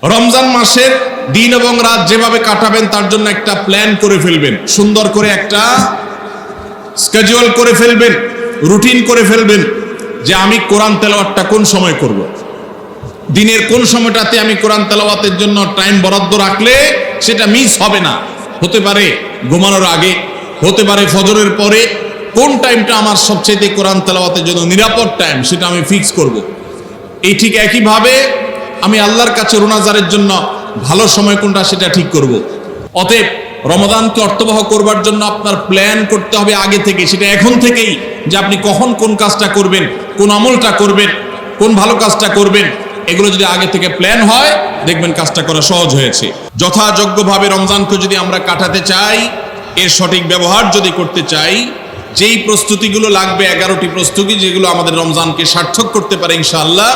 রমজান মাসের দিন এবং রাত যেভাবে কাটাবেন তার জন্য একটা প্ল্যান করে ফেলবেন, সুন্দর করে একটা স্কেডিউল করে ফেলবেন, রুটিন করে ফেলবেন যে আমি কোরআন তেলাওয়াতটা কোন সময় করব, দিনের কোন সময়টাতে আমি কোরআন তেলাওয়াতের জন্য টাইম বরাদ্দ রাখলে সেটা মিস হবে না। হতে পারে ঘুমানোর আগে, হতে পারে ফজরের পরে, কোন টাইমটা আমার সবচেয়ে কোরআন তেলাওয়াতের জন্য নিরাপদ টাইম সেটা আমি ফিক্স করব। এই ঠিক একইভাবে আমি আল্লাহর কাছে রোনাজারের জন্য ভালো সময় কোনটা সেটা ঠিক করব। অতএব রমাদানকে অর্থবহ করবার জন্য আপনার প্ল্যান করতে হবে আগে থেকে, সেটা এখন থেকেই, যে আপনি কখন কোন কাজটা করবেন, কোন আমলটা করবেন, কোন ভালো কাজটা করবেন। এগুলো যদি আগে থেকে প্ল্যান হয় দেখবেন কাজটা করা সহজ হয়েছে। যথাযোগ্যভাবে রমজানকে যদি আমরা কাটাতে চাই, এর সঠিক ব্যবহার যদি করতে চাই, যেই প্রস্তুতিগুলো লাগবে 11টি প্রস্তুতি, যেগুলো আমাদের রমজানকে সার্থক করতে পারে ইনশাআল্লাহ,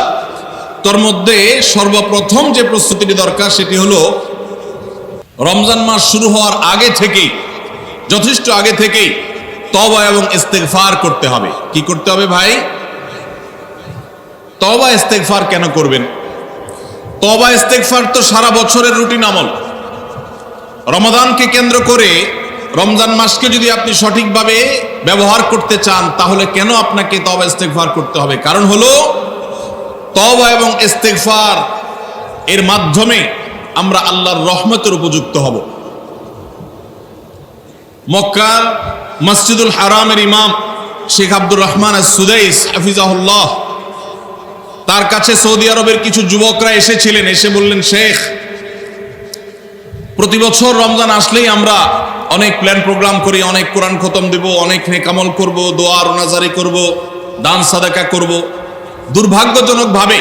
তার মধ্যে সর্বপ্রথম যে প্রস্তুতিটি দরকার সেটি হলো রমজান মাস শুরু হওয়ার আগে থেকেই, যথেষ্ট আগে থেকেই তওবা এবং ইস্তেগফার করতে হবে। কি করতে হবে ভাই? তওবা ইস্তেগফার কেন করবেন? তওবা ইস্তেগফার তো সারা বছরের রুটিন আমল। রমাদানকে কেন্দ্র করে রমজান মাসকে যদি আপনি সঠিকভাবে ব্যবহার করতে চান, তাহলে কেন আপনাকে তওবা ইস্তেগফার করতে হবে? কারণ হলো তওবা এবং ইস্তেগফার এর মাধ্যমে আমরা আল্লাহর রহমতের উপযুক্ত হব। মক্কার মসজিদুল হারামের ইমাম শেখ আব্দুর রহমান আস-সুদাইস হাফিজাহুল্লাহ, তার কাছে সৌদি আরবের কিছু যুবকরা এসেছিলেন। এসে বললেন, শেখ, প্রতি বছর রমজান আসলেই আমরা অনেক প্ল্যান প্রোগ্রাম করি, অনেক কোরআন খতম দেব, অনেক নেক আমল করব, দোয়া রোনাজারি করব, দান সাদাকা করব। দুর্ভাগ্যজনকভাবে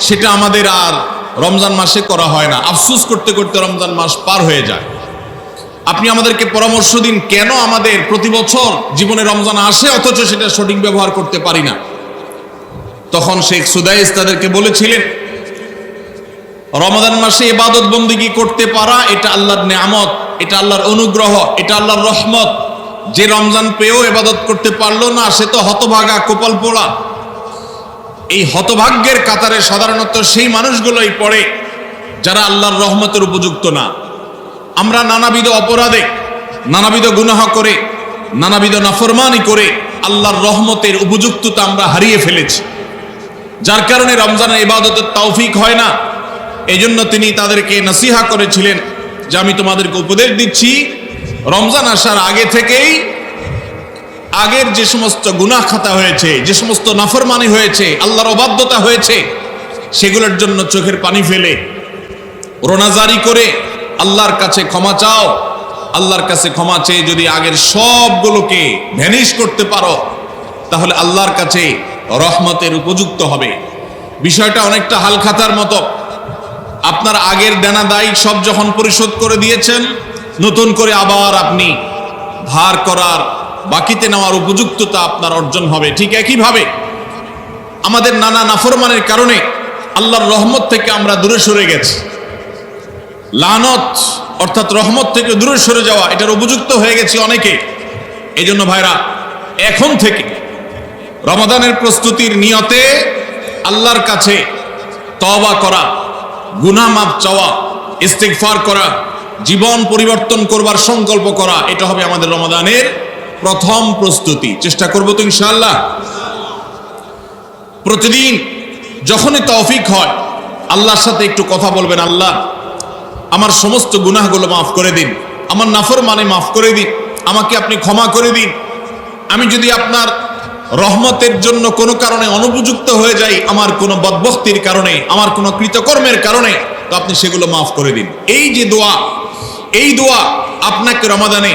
সেটা আমাদের আর রমজান মাসে করা হয় না। আফসোস করতে করতে রমজান মাস পার হয়ে যায়। আপনি আমাদেরকে পরামর্শ দিন, কেন আমাদের প্রতি বছর জীবনে রমজান আসে অথচ সেটা সঠিক ব্যবহার করতে পারি না। তখন শেখ সুদাইস তাদেরকে বলেছিলেন, রমাদান মাসে ইবাদত বন্দেগী করতে পারা এটা আল্লাহর নেয়ামত, এটা আল্লাহর অনুগ্রহ, এটা আল্লাহর রহমত। যে রমজান পেয়েও ইবাদত করতে পারলো না সে তো হতভাগা, কপাল পোড়া। এই হতভাগ্যের কাতারে সাধারণত সেই মানুষগুলোই পড়ে যারা আল্লাহর রহমতের উপযুক্ত না। আমরা নানাবিধ অপরাধে, নানাবিধ গুনাহ করে, নানাবিধ নাফরমানি করে আল্লাহর রহমতের উপযুক্ততা আমরা হারিয়ে ফেলেছি, যার কারণে রমজানের ইবাদতের তৌফিক হয় না। এই জন্য তিনি তাদেরকে নসিহা করেছিলেন যে আমি তোমাদেরকে উপদেশ দিচ্ছি, রমজান আসার আগে থেকেই আগের যে সমস্ত গুনাহ খাতা হয়েছে, যে সমস্ত নাফরমানি হয়েছে, আল্লাহর অবাধ্যতা হয়েছে, সেগুলোর জন্য চোখের পানি ফেলে রোনাজারি করে আল্লাহর কাছে ক্ষমা চাও। আল্লাহর কাছে ক্ষমা চেয়ে যদি আগের সবগুলোকে ভ্যানিশ করতে পারো, তাহলে আল্লাহর কাছে রহমতের উপযুক্ত হবে। বিষয়টা অনেকটা হালখাতার মতো। আপনার আগের দেনা দায় সব যখন পরিশোধ করে দিয়েছেন, নতুন করে আবার আপনি ধার করার, বাকিতে নেওয়ার উপযুক্ততা আপনার অর্জন হবে। ঠিক একইভাবে আমাদের নানা নাফরমানের কারণে আল্লাহর রহমত থেকে আমরা দূরে সরে গেছি। লানত অর্থাৎ রহমত থেকে দূরে সরে যাওয়া, এটার উপযুক্ত হয়ে গেছি অনেকে। এই জন্য ভাইরা, এখন থেকে রমাদানের প্রস্তুতির নিয়তে আল্লাহর কাছে তওবা করা, গুনাহ মাফ চাওয়া, ইস্তিগফার করা, জীবন পরিবর্তন করবার সংকল্প করা, এটা হবে আমাদের রমাদানের প্রথম প্রস্তুতি। চেষ্টা করব তো ইনশাআল্লাহ। প্রতিদিন যখনই তৌফিক হয় আল্লাহর সাথে একটু কথা বলবেন, আল্লাহ আমার সমস্ত গুনাহগুলো মাফ করে দিন, আমার নাফরমানি মাফ করে দিন, আমাকে আপনি ক্ষমা করে দিন। আমি যদি আপনার রহমতের জন্য কোনো কারণে অনুপযুক্ত হয়ে যাই, আমার কোনো বদবখতির কারণে, আমার কোনো কৃতকর্মের কারণে, তো আপনি সেগুলো মাফ করে দিন। এই যে দোয়া, এই দোয়া আপনাকে রমাদানে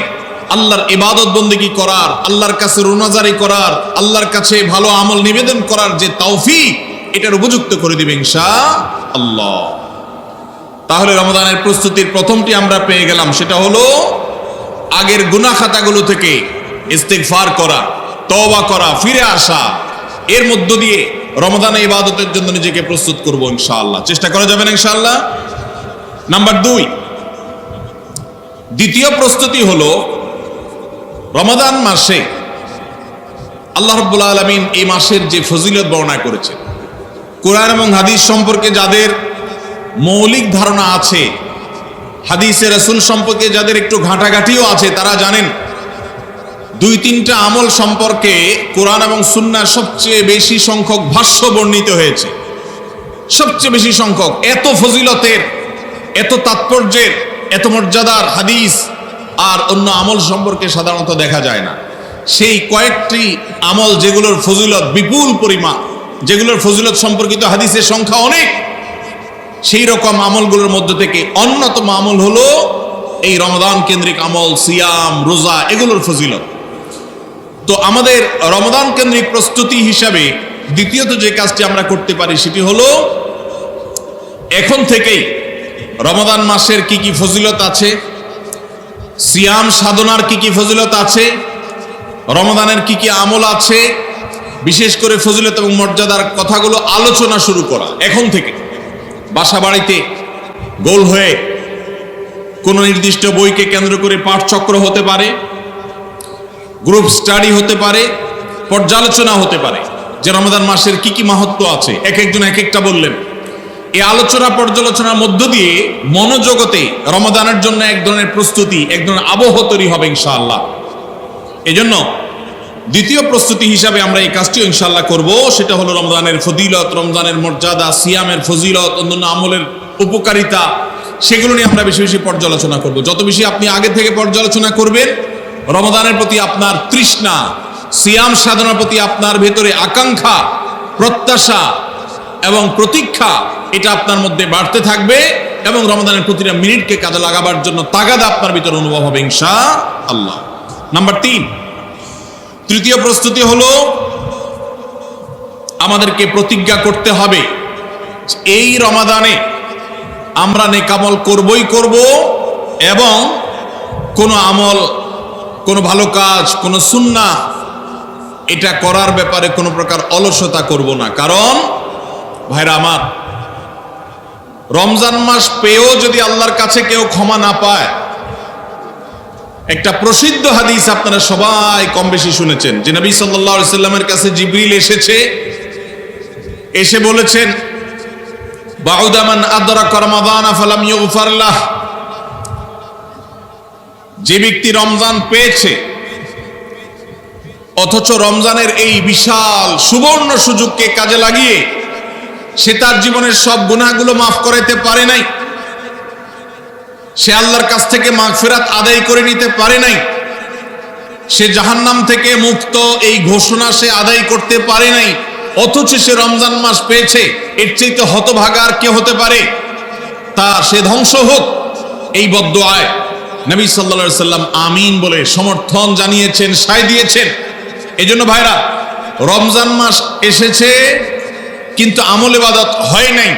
আল্লাহর ইবাদত বন্দেগী করার, আল্লাহর কাছে রোনাজারি করার, আল্লাহর কাছে ভালো আমল নিবেদন করার যে তৌফিক, এটার উপযুক্ত করে দিবে ইনশাআল্লাহ। তাহলে রমাদানের প্রস্তুতির প্রথমটি আমরা পেয়ে গেলাম, সেটা হলো আগের গুনাহ খাতাগুলো থেকে ইস্তিগফার করা, তওবা করা, ফিরে আসা। এর মধ্য দিয়ে রমাদানে ইবাদতের জন্য নিজেকে প্রস্তুত করব ইনশাআল্লাহ। চেষ্টা করা যাবে না ইনশাআল্লাহ। নাম্বার 2, দ্বিতীয় প্রস্তুতি হলো রমাদান মাসে আল্লাহ রাব্বুল আলামিন এই মাসের যে ফজিলত বর্ণনা করেছেন, কোরআন এবং হাদিস সম্পর্কে যাদের মৌলিক ধারণা আছে, হাদিসে রাসূল সম্পর্কে যাদের একটু ঘাটাঘাটিও আছে তারা জানেন 2-3টা আমল সম্পর্কে কোরআন এবং সুন্নাহ সবচেয়ে বেশি সংখ্যক ভাষ্য বর্ণিত হয়েছে। সবচেয়ে বেশি সংখ্যক, এত ফজিলতের, এত তাৎপর্যের, এত মর্যাদার হাদিস আর অন্য আমল সম্পর্কে সাধারণত দেখা যায় না। সেই কয়েকটি আমল যেগুলোর ফজিলত বিপুল পরিমাণ, যেগুলোর ফজিলত সম্পর্কিত হাদিসের সংখ্যা অনেক, সেই রকম আমলগুলোর মধ্য থেকে অন্যতম আমল হলো এই রমাদান কেন্দ্রিক আমল, সিয়াম, রোজা, এগুলোর ফজিলত। তো আমাদের রমাদান কেন্দ্রিক প্রস্তুতি হিসাবে দ্বিতীয়ত যে কাজটি আমরা করতে পারি সেটি হলো এখন থেকেই রমাদান মাসের কি কি ফজিলত আছে, সিয়াম সাধনার কি কি ফজিলত আছে, রমাদানের কি কি আমল আছে, বিশেষ করে ফজিলত এবং মর্যাদার কথাগুলো আলোচনা শুরু করা এখন থেকে। বাসা বাড়িতে গোল হয়ে কোনো নির্দিষ্ট বইকে কেন্দ্র করে পাঠচক্র হতে পারে, গ্রুপ স্টাডি হতে পারে, পর্যালোচনা হতে পারে যে রমাদান মাসের কি কি মাহাত্ম্য আছে, এক একজন এক একটা বললেন। এই আলোচনা পর্যালোচনার মধ্য দিয়ে মনোজগতে রমাদানের জন্য এক ধরনের প্রস্তুতি, এক ধরনের আবহ তৈরি হবে ইনশাআল্লাহ। এজন্য দ্বিতীয় প্রস্তুতি হিসাবে আমরা এই কাজটিও ইনশাআল্লাহ করব, সেটা হলো রমজানের ফজিলত, রমজানের মর্যাদা, সিয়ামের ফজিলত, অন্যান্য আমলের উপকারিতা, সেগুলো নিয়ে আমরা বেশি বেশি পর্যালোচনা করব। যত বেশি আপনি আগে থেকে পর্যালোচনা করবেন, রমাদানের প্রতি আপনার তৃষ্ণা, সিয়াম সাধনার প্রতি আপনার ভেতরে আকাঙ্ক্ষা, প্রত্যাশা এবং প্রতীক্ষা, এটা আপনার মধ্যে বাড়তে থাকবে এবং রমাদানের প্রতিটা মিনিটকে কাজে লাগাবার জন্য তাগাদা আপনার ভিতরে অনুভব হবে ইনশাআল্লাহ। নাম্বার 3, তৃতীয় প্রস্তুতি হলো আমাদেরকে প্রতিজ্ঞা করতে হবে এই রমাদানে আমরা নেকামল করবই করব এবং কোনো আমল, কোনো ভালো কাজ, কোনো সুন্নাহ এটা করার ব্যাপারে কোনো প্রকার অলসতা করব না। কারণ ভাইরা আমার, রমজান মাস পেয়েও যদি আল্লাহর কাছে কেউ ক্ষমা না পায়, একটা প্রসিদ্ধ হাদিস আপনারা সবাই কম বেশি শুনেছেন যে নবী সাল্লাল্লাহু আলাইহি সাল্লামের কাছে জিবরিল এসেছে, এসে বলেছেন বাউদা মান আদরাকা রমাদান ফালাম ইগফার লাহ, যে ব্যক্তি রমজান পেয়েছে অথচ রমজানের এই বিশাল সুবর্ণ সুযোগকে কাজে লাগিয়ে সে তার জীবনের সব গুনাহগুলো মাফ করাইতে পারে নাই, সে আল্লাহর কাছ থেকে মাগফিরাত আদায় করে নিতে পারে নাই, সে জাহান্নাম থেকে মুক্ত এই ঘোষণা সে আদায় করতে পারে নাই, অথচ সে রমজান মাস পেয়েছে, এর চাইতে হতভাগা আর কে হতে পারে? সে ধ্বংস হোক, এই বদদুআয় নবী সাল্লাল্লাহু আলাইহি সাল্লাম আমিন বলে সমর্থন জানিয়েছেন, সায় দিয়েছেন। এজন্য ভাইরা, রমজান মাস এসেছে কিন্তু আমল ইবাদত হয় নাই,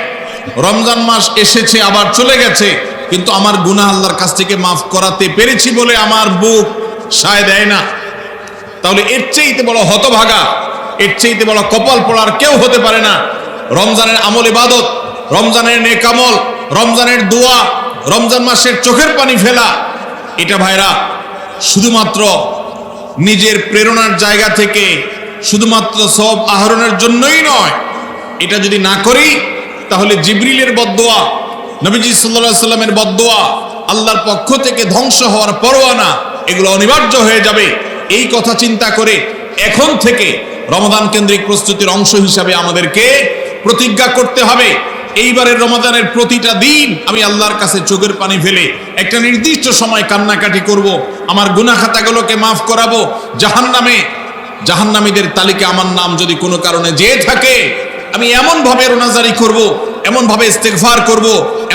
রমজান মাস এসেছে আবার চলে গেছে কিন্তু আমার গুনাহ আল্লাহর কাছ থেকে মাফ করাতে পেরেছি বলে আমার বুক সায় দেয় না, তাহলে এর চাইতে বড় হতভাগা, এর চাইতে বড় কপাল পড়ার কেউ হতে পারে না। রমজানের আমল ইবাদত, রমজানের নেক আমল, রমজানের দোয়া, রমজান মাসের চোখের পানি ফেলা, এটা ভাইরা শুধুমাত্র নিজের প্রেরণার জায়গা থেকে শুধুমাত্র সওয়াব আহরণের জন্যই নয়। এটা যদি না করি তাহলে জিবরিলের বদদুয়া, নবীজি সাল্লাল্লাহু আলাইহি সাল্লামের বদদুয়া, আল্লাহর পক্ষ থেকে ধ্বংস হওয়ার পরোয়ানা, এগুলো অনিবার্য হয়ে যাবে। এই কথা চিন্তা করে এখন থেকে রমাদান কেন্দ্রিক প্রস্তুতির অংশ হিসাবে আমাদেরকে প্রতিজ্ঞা করতে হবে, এইবারের রমাদানের প্রতিটা দিন আমি আল্লাহর কাছে চোখের পানি ফেলে একটা নির্দিষ্ট সময় কান্নাকাটি করব, আমার গুনাহ খাতাগুলোকে মাফ করাবো, জাহান্নামীদের তালিকা আমার নাম যদি কোনো কারণে যেয়ে থাকে আমি এমন ভাবে রোনাজারি করব, এমন ভাবে ইস্তেগফার করব,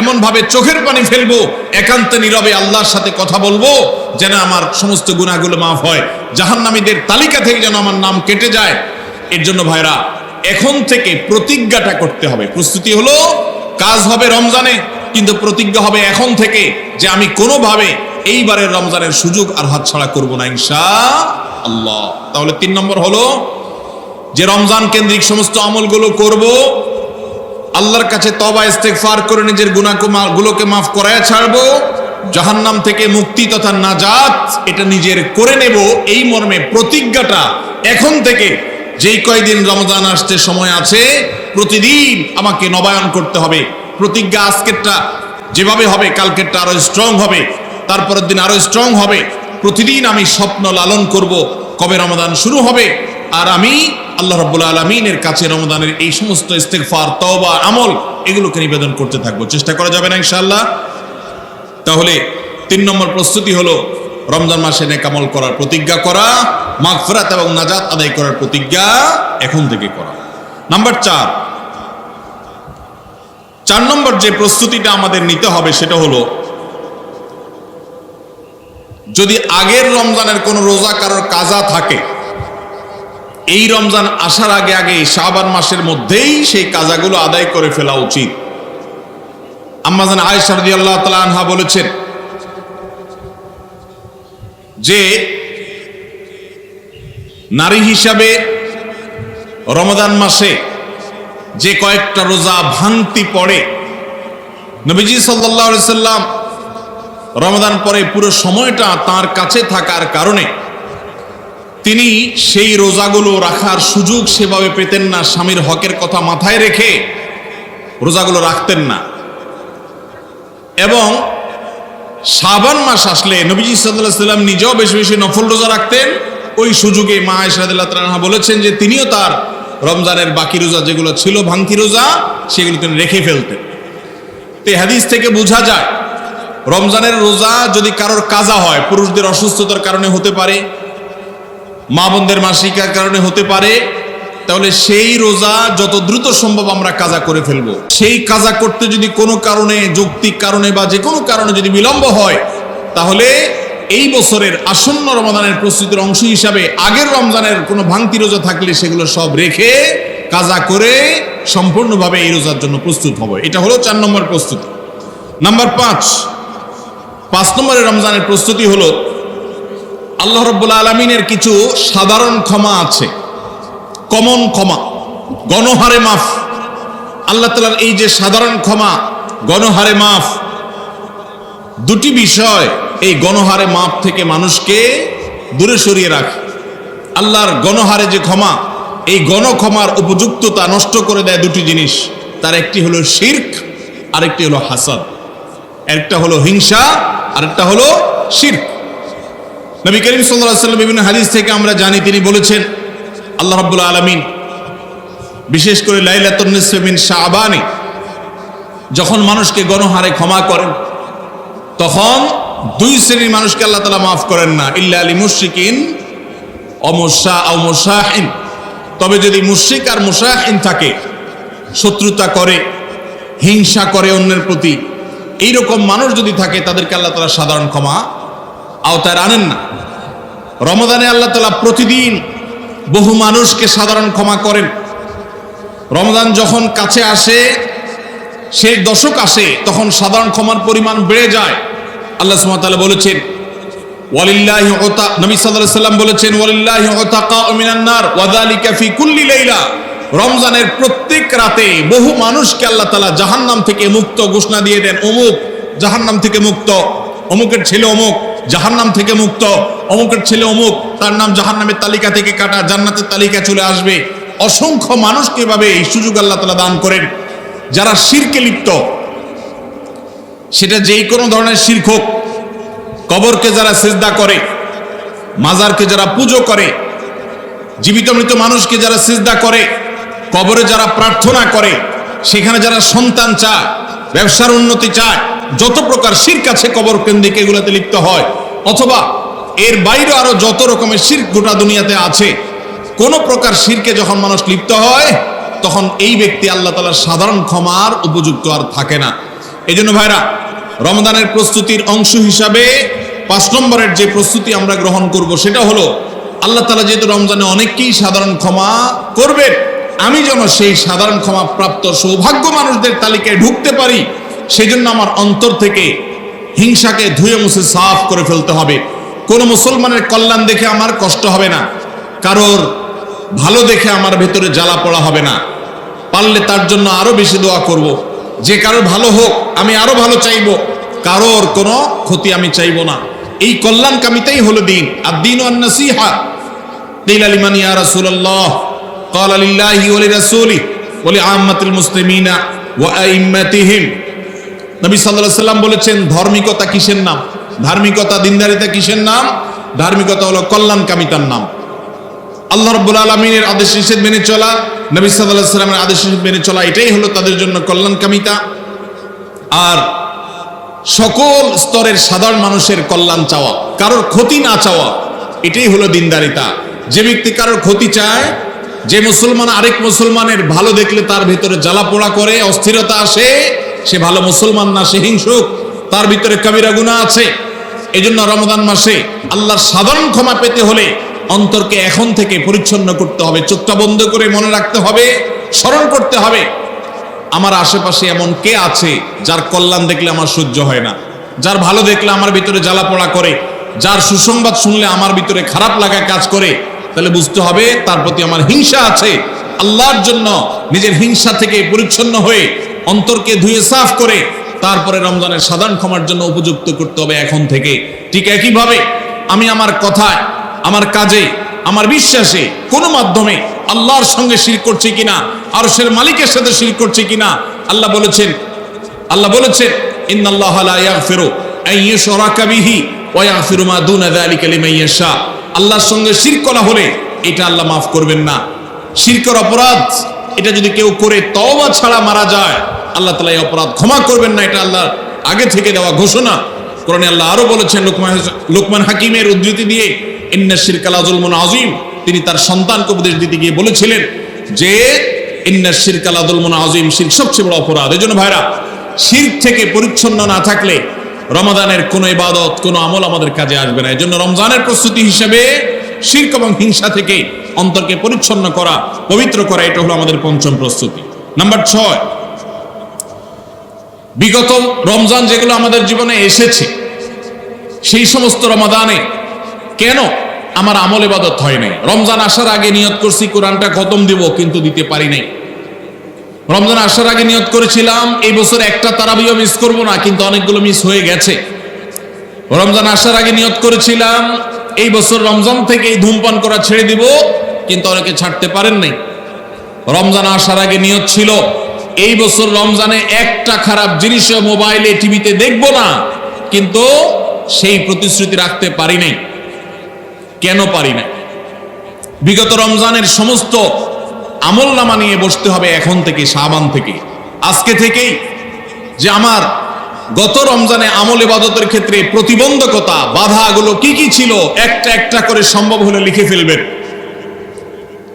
এমন ভাবে চোখের পানি ফেলবো, একান্তে নীরবে আল্লাহর সাথে কথা বলবো যেন আমার সমস্ত গুনাহগুলো মাফ হয়, জাহান্নামীদের তালিকা থেকে যেন আমার নাম কেটে যায়। এর জন্য ভাইরা এখন থেকে প্রতিজ্ঞাটা করতে হবে। প্রস্তুতি হলো কাজ হবে রমজানে, কিন্তু প্রতিজ্ঞা হবে এখন থেকে যে আমি কোনোভাবে এইবারের রমজানের সুযোগ আর হাতছাড়া করব না ইনশাআল্লাহ। তাহলে 3 নম্বর হলো যে রমজান কেন্দ্রিক সমস্ত আমলগুলো করব, আল্লাহর কাছে তওবা ইস্তেগফার করে নিজের গুনাহগুলোকে মাফ করায় ছাড়বো, জাহান্নাম থেকে মুক্তি তথা নাজাত এটা নিজের করে নেব, এই মর্মে প্রতিজ্ঞাটা এখন থেকে যেই কয়দিন রমজান আসতে সময় আছে প্রতিদিন আমাকে নবায়ন করতে হবে। প্রতিজ্ঞা আজকেরটা যেভাবে হবে কালকেরটা আরো স্ট্রং হবে, তারপরের দিন আরো স্ট্রং হবে। প্রতিদিন আমি স্বপ্ন লালন করব কবে রমাদান শুরু হবে, আর আমি আল্লাহ রাব্বুল আলামিনের কাছে রমাদানের এই সমস্ত ইস্তেগফার, তওবা, আমল এগুলোকে নিবেদন করতে থাকবো। চেষ্টা করা যাবে না ইনশাআল্লাহ? তাহলে 3 নম্বর প্রস্তুতি হলো রমজান মাসে নেক আমল করার প্রতিজ্ঞা করা, মাগফিরাত এবং নাজাত আদায় করার প্রতিজ্ঞা এখন থেকে করা। নাম্বার 4 নম্বর যে প্রস্তুতিটা আমাদের নিতে হবে সেটা হলো, যদি আগের রমজানের কোন রোজা কারোর কাজা থাকে, এই রমজান আসার আগে আগে শাবান মাসের মধ্যেই সেই কাজাগুলো আদায় করে ফেলা উচিত। আম্মা জান আয়েশা রাদিয়াল্লাহু তাআলা আনহা বলেছেন যে নারী হিসাবে রমাদান মাসে যে কয়েকটা রোজা ভাঙতি পড়ে, নবীজি সাল্লাল্লাহু আলাইহি সাল্লাম রমাদান পরে পুরো সময়টা তার কাছে থাকার কারণে তিনি সেই রোজাগুলো রাখার সুযোগ সেভাবে পেতেন না। স্বামীর হকের কথা মাথায় রেখে রোজাগুলো রাখতেন না। এবং শাবান মাস আসলে নবীজি সাল্লাল্লাহু আলাইহি সাল্লাম নিজেও বেশি বেশি নফল রোজা রাখতেন। ওই সুযোগে মা আয়েশা রাদিয়াল্লাহু তাআলা আনহা বলেছেন যে তিনিও তার রমজানের বাকি রোজা যেগুলো ছিল ভাঙতি রোজা, সেগুলো তিনি রেখে ফেলতেন। তো এই হাদিস থেকে বোঝা যায় রমজানের রোজা যদি কারোর কাজা হয়, পুরুষদের অসুস্থতার কারণে হতে পারে, মা বোনদের মাসিকার কারণে হতে পারে, তাহলে সেই রোজা যত দ্রুত সম্ভব আমরা কাজা করে ফেলবো। সেই কাজা করতে যদি কোনো কারণে, যৌক্তিক কারণে বা যে কোনো কারণে যদি বিলম্ব হয়, তাহলে এই বছরের আসন্ন রমাদানের প্রস্তুতির অংশ হিসাবে আগের রমজানের কোনো ভাঙতি রোজা থাকলে সেগুলো সব রেখে কাজা করে সম্পূর্ণভাবে এই রোজার জন্য প্রস্তুত হবে। এটা হলো 4 নম্বর প্রস্তুতি। নাম্বার 5 নম্বরের রমজানের প্রস্তুতি হলো, আল্লাহ রাব্বুল আলামিনের কিছু সাধারণ ক্ষমা আছে, কমন ক্ষমা, গণহারে মাফ। আল্লাহ তাআলার এই যে সাধারণ ক্ষমা, গণহারে মাফ, দুটি বিষয় এই গণহারে মাফ থেকে মানুষকে দূরে সরিয়ে রাখে। আল্লাহর গণহারে যে ক্ষমা, এই গণক্ষমার উপযুক্ততা নষ্ট করে দেয় দুটি জিনিস। তার একটি হলো শিরক, আরেকটি হলো হাসাদ। একটা হলো হিংসা, আরেকটা হলো শিরক। নবী করিম সাল্লাল্লাহু আলাইহি ওয়াসাল্লাম বিভিন্ন হাদিস থেকে আমরা জানি, তিনি বলেছেন আল্লাহ রাব্বুল আলামিন বিশেষ করে লাইলাতুন নিসফি মিন শাবানে যখন মানুষকে গণহারে ক্ষমা করেন, তখন 2 শ্রেণীর মানুষকে আল্লাহ তাআলা মাফ করেন না, ইল্লা লিল মুশরিকিন ও মুশাহিন। তবে যদি মুশরিক আর মুশাহিন থাকে, শত্রুতা করে, হিংসা করে অন্যের প্রতি, এইরকম মানুষ যদি থাকে, তাদেরকে আল্লাহ তাআলা সাধারণ ক্ষমা আওতায় আনেন না। রমাদানে আল্লাহ তাআলা প্রতিদিন বহু মানুষকে সাধারণ ক্ষমা করেন। রমজান যখন কাছে আসে, শেষ দশক আসে, তখন সাধারণ ক্ষমার পরিমাণ বেড়ে যায়। আল্লাহ সুবহানাহু ওয়া তাআলা বলেছেন ওয়ালিল্লাহি উতা, নবী সাল্লাল্লাহু আলাইহি সাল্লাম বলেছেন ওয়ালিল্লাহি উতাকাউ মিনান নার ওয়া যালিকা ফি কুল্লি লাইলা। রমজানের প্রত্যেক রাতে বহু মানুষকে আল্লাহ তাআলা জাহান্নাম থেকে মুক্ত ঘোষণা দিয়ে দেন। অমুক জাহান্নাম থেকে মুক্ত, অমুকের ছেলে অমুক জাহান্নাম থেকে মুক্ত, অমুকের ছেলে অমুক, তার নাম জাহান্নামের তালিকা থেকে কাটা, জান্নাতের তালিকায় চলে আসবে। অসংখ্য মানুষকে এভাবে এই সুযোগ আল্লাহ তাআলা দান করেন। যারা শিরকে লিপ্ত, সেটা যেই কোনো ধরনের শিরক হোক, কবরকে যারা সিজদা করে, মাজারকে যারা পুজো করে, জীবিত মৃত মানুষকে যারা সিজদা করে, কবরে যারা প্রার্থনা করে, সেখানে যারা সন্তান চায়, ব্যবসার উন্নতি চায়, যত প্রকার শিরক আছে কবর কেন্দ্রিক, এগুলোতে লিপ্ত হয়, অথবা এর বাইরে আরো যত রকমের শিরক গোটা দুনিয়াতে আছে, কোন প্রকার শিরকে যখন মানুষ লিপ্ত হয়, তখন এই ব্যক্তি আল্লাহ তাআলার সাধারণ ক্ষমার উপযুক্ত আর থাকে না। এই জন্য ভাইরা, রমজানের প্রস্তুতির অংশ হিসাবে 5 নম্বরের যে প্রস্তুতি আমরা গ্রহণ করব, সেটা হলো আল্লাহ তাআলা যেহেতু রমজানে অনেককেই সাধারণ ক্ষমা করবেন, আমি যেন সেই সাধারণ ক্ষমা প্রাপ্ত সৌভাগ্য মানুষদের তালিকায় ঢুকতে পারি, সেজন্য আমার অন্তর থেকে হিংসাকে ধুয়ে মুছে সাফ করে ফেলতে হবে। কোন মুসলমানের কল্যাণ দেখে আমার কষ্ট হবে না, কারোর ভালো দেখে আমার ভেতরে জ্বালা পড়া হবে না। পারলে তার জন্য আরো বেশি দোয়া করব, যে কারোর ভালো হোক আমি আরো ভালো চাইবো, কারোর কোনো ক্ষতি আমি চাইবো না। এই কল্যাণকামিতাই হলো দিন। আদ-দীনু আন-নাসীহা। কিলা লিমান ইয়া রাসূলুল্লাহ ক্বালা লিল্লাহি ওয়া লিরাসূলিহি ওয়া লিআম্মাতিল মুসলিমিনা ওয়া আইম্মাতিহিম। নবী সাল্লাল্লাহু আলাইহি সাল্লাম বলেছেন, ধার্মিকতা কিসের নাম? ধার্মিকতা, দিনদারিতা কিসের নাম? ধার্মিকতা হলো কল্যাণকামিতার নাম। আল্লাহ রাব্বুল আলামিনের আদেশ নিষেধ মেনে চলা, নবী সাল্লাল্লাহু আলাইহি সাল্লামের আদেশ নিষেধ মেনে চলা, এটাই হলো তাদের জন্য কল্যাণকামিতা। আর সকল স্তরের সাধারণ মানুষের কল্যাণ চাওয়া, কারোর ক্ষতি না চাওয়া, এটাই হলো দিনদারিতা। যে ব্যক্তি কারোর ক্ষতি চায়, যে মুসলমান আরেক মুসলমানের ভালো দেখলে তার ভিতরে জ্বালা পোড়া করে, অস্থিরতা আসে, সে ভালো মুসলমান না, সে হিংসুক, তার ভিতরে কবিরা গুনাহ আছে। এজন্য রমজান মাসে আল্লাহর সাধারণ ক্ষমা পেতে হলে অন্তরকে এখন থেকে পরিচ্ছন্ন করতে হবে, চোখটা বন্ধ করে মনে রাখতে হবে, স্মরণ করতে হবে, আমার আশেপাশে এমন কে আছে যার কল্যাণ দেখলে আমার সহ্য হয় না, যার ভালো দেখলে আমার ভিতরে জ্বালা পোড়া করে, যার সুসংবাদ শুনলে আমার ভিতরে খারাপ লাগা কাজ করে। তাহলে বুঝতে হবে তার প্রতি আমার হিংসা আছে। আল্লাহর জন্য নিজের হিংসা থেকে পরিচ্ছন্ন হয়ে অন্তরকে ধুয়ে সাফ করে তারপরে রমজানের সাধারণ ক্ষমার জন্য উপযুক্ত করতে হবে এখন থেকে। ঠিক একইভাবে আমি আমার কথায়, আমার কাজে, আমার বিশ্বাসে কোনো মাধ্যমে আল্লাহর সঙ্গে শিরক করছি কিনা, আরশের মালিকের সাথে শিরক করছি কিনা, আল্লাহ বলেছেন ইন্নাল্লাহা লা ইয়াগফিরু আন ইউশরাকা বিহি ওয়া ইয়াগফিরু মা দুনা যালিকা লিমান ইয়াশা। আল্লাহর সঙ্গে শিরক করা হলে এটা আল্লাহ মাফ করবেন না। শিরকের অপরাধ এটা যদি কেউ করে তওবা ছাড়া মারা যায়, আল্লাহ তাআলা এই অপরাধ ক্ষমা করবেন না, এটা আল্লাহর আগে থেকে দেওয়া ঘোষণা। কোরআনে আল্লাহ আরো বলেছেন লুকমান হাকিমের উদ্ধৃতি দিয়ে, ইন্না শিরকা লাযুলমুন আযীম। তিনি তার সন্তানকে উপদেশ দিতে গিয়ে বলেছিলেন যে ইন্না শিরকা লাযুলমুন আযীম, শিরক সবচেয়ে বড় অপরাধ। এজন্য ভাইরা, শিরক থেকে পরিচ্ছন্ন না থাকলে রমাদানের কোনো ইবাদত, কোনো আমল আমাদের কাজে আসবে না। এজন্য রমজানের প্রস্তুতি হিসেবে শিরক এবং হিংসা থেকে অন্তরকে পরিচ্ছন্ন করা, পবিত্র করা, এটা হলো আমাদের পঞ্চম প্রস্তুতি। নাম্বার 6, বিগত রমজান যেগুলো আমাদের জীবনে এসেছে, সেই সমস্ত রমাদানে কেন আমার আমল ইবাদত হয় নাই? রমজান আসার আগে নিয়ত করছি কোরআনটা খতম দিব, কিন্তু দিতে পারি নাই। রমজান আসার আগে নিয়ত করেছিলাম এই বছর একটা তারাবিও মিস করব না, কিন্তু অনেকগুলো মিস হয়ে গেছে। রমজান আসার আগে নিয়ত করেছিলাম এই বছর রমজান থেকে ধূমপান করা ছেড়ে দিব, কিন্তু অনেকে ছাড়তে পারেন নাই। রমজান আসার আগে নিয়ত ছিল এই বছর রমজানে একটা খারাপ জিনিসও মোবাইলে, টিভিতে দেখব না, কিন্তু সেই প্রতিশ্রুতি রাখতে পারি নাই। কেন পারি নাই? বিগত রমজানের সমস্ত আমল নামা নিয়ে বসতে হবে এখন থেকে, শাবান থেকে, আজকে থেকেই, যে আমার গত রমজানে আমল ইবাদতের ক্ষেত্রে প্রতিবন্ধকতা, বাধাগুলো কি কি ছিল, একটা একটা করে সম্ভব হলে লিখে ফেলবেন।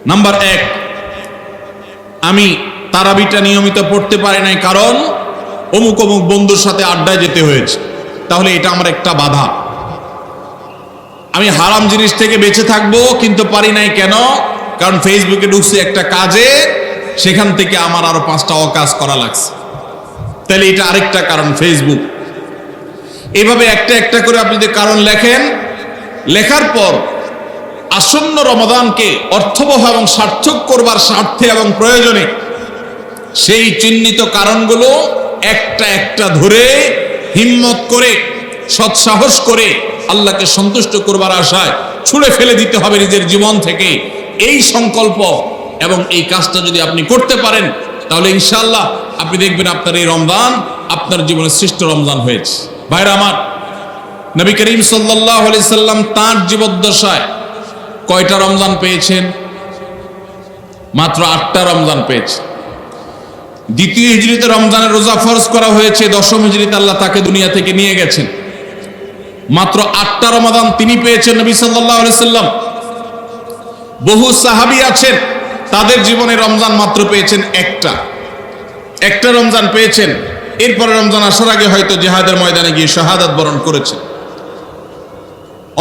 নাম্বার 1, আমি তারাবিটা নিয়মিত পড়তে পারি নাই, কারণ অমুক অমুক বন্ধুর সাথে আড্ডায় যেতে হয়েছে। তাহলে এটা আমার একটা বাধা। আমি হারাম জিনিস থেকে বেঁচে থাকবো, কিন্তু পারি নাই কেন? কারণ ফেসবুকে ঢুকছি একটা কাজে, সেখান থেকে আমার আরো 5টা অকাজ করা লাগছে। তাহলে এটা আরেকটা কারণ, ফেসবুক। এভাবে একটা একটা করে আপনি যদি কারণ লেখেন, লেখার পর আসন্ন রমাদানকে অর্থবহ এবং সার্থক করবার স্বার্থে এবং প্রয়োজনে সেই চিহ্নিত কারণগুলো একটা একটা ধরে হিম্মত করে, সৎসাহস করে আল্লাহকে সন্তুষ্ট করবার আশায় ছুঁড়ে ফেলে দিতে হবে নিজের জীবন থেকে। এই সংকল্প এবং এই কাজটা যদি আপনি করতে পারেন, তাহলে ইনশাআল্লাহ আপনি দেখবেন আপনার এই রমজান আপনার জীবনের শ্রেষ্ঠ রমজান হয়েছে। ভাইরা আমার, নবী করিম সাল্লাল্লাহু আলাইহি সাল্লাম তাঁর জীবদ্দশায় কয়টা রমজান পেয়েছেন? মাত্র 8টা রমজান পেয়েছেন। দ্বিতীয় হিজরিতে রমজানের রোজা ফরজ করা হয়েছে, দশম হিজরিতে আল্লাহ তাকে দুনিয়া থেকে নিয়ে গেছেন। মাত্র 8টা রমাদান তিনি পেয়েছেন নবী সাল্লাল্লাহু আলাইহি সাল্লাম। বহু সাহাবী আছেন, তাদের জীবনে রমজান মাত্র পেয়েছেন একটা রমজান পেয়েছেন। এরপরে রমজান আসার আগে হয়তো জিহাদের ময়দানে গিয়ে শাহাদাত বরণ করেছেন।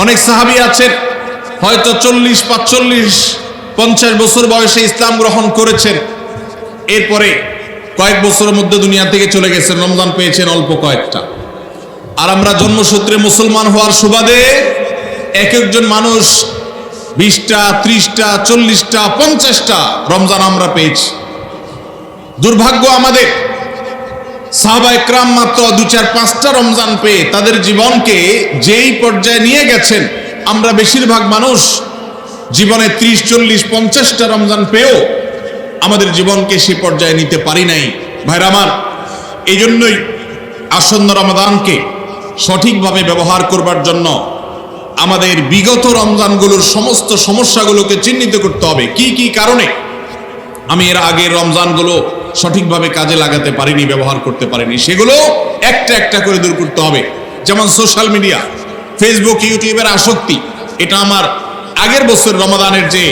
অনেক সাহাবী আছেন হয়তো 40, 45, 50 বছর বয়সে ইসলাম গ্রহণ করেছেন, এরপরে কয়েক বছরের মধ্যে দুনিয়া থেকে চলে গেছেন, রমজান পেয়েছেন অল্প কয়েকটা। আর আমরা জন্মসূত্রে মুসলমান হওয়ার সুবাদে এক একজন মানুষ 20টা, 30টা, 40টা, 50টা রমজান আমরা পেয়েছি। দুর্ভাগ্য আমাদের, সাহাবা একরাম মাত্র 2, 4, 5টা রমজান পেয়ে তাদের জীবনকে যেই পর্যায়ে নিয়ে গেছেন, আমরা বেশিরভাগ মানুষ জীবনে 30, 40, 50টা রমজান পেয়েও আমাদের জীবনকে সেই পর্যায়ে নিতে পারি নাই। ভাইরা আমার, এই জন্যই আসন্ন রমাদানকে সঠিকভাবে ব্যবহার করবার জন্য আমাদের বিগত রমজানগুলোর সমস্ত সমস্যাগুলোকে চিহ্নিত করতে হবে। কি কি কারণে আমি এর আগের রমজানগুলো সঠিকভাবে কাজে লাগাতে পারিনি, ব্যবহার করতে পারিনি, সেগুলো একটা একটা করে দূর করতে হবে। যেমন সোশ্যাল মিডিয়া, ফেসবুক, ইউটিউবের আসক্তি, এটা আমার আগের বছর রমাদানের যে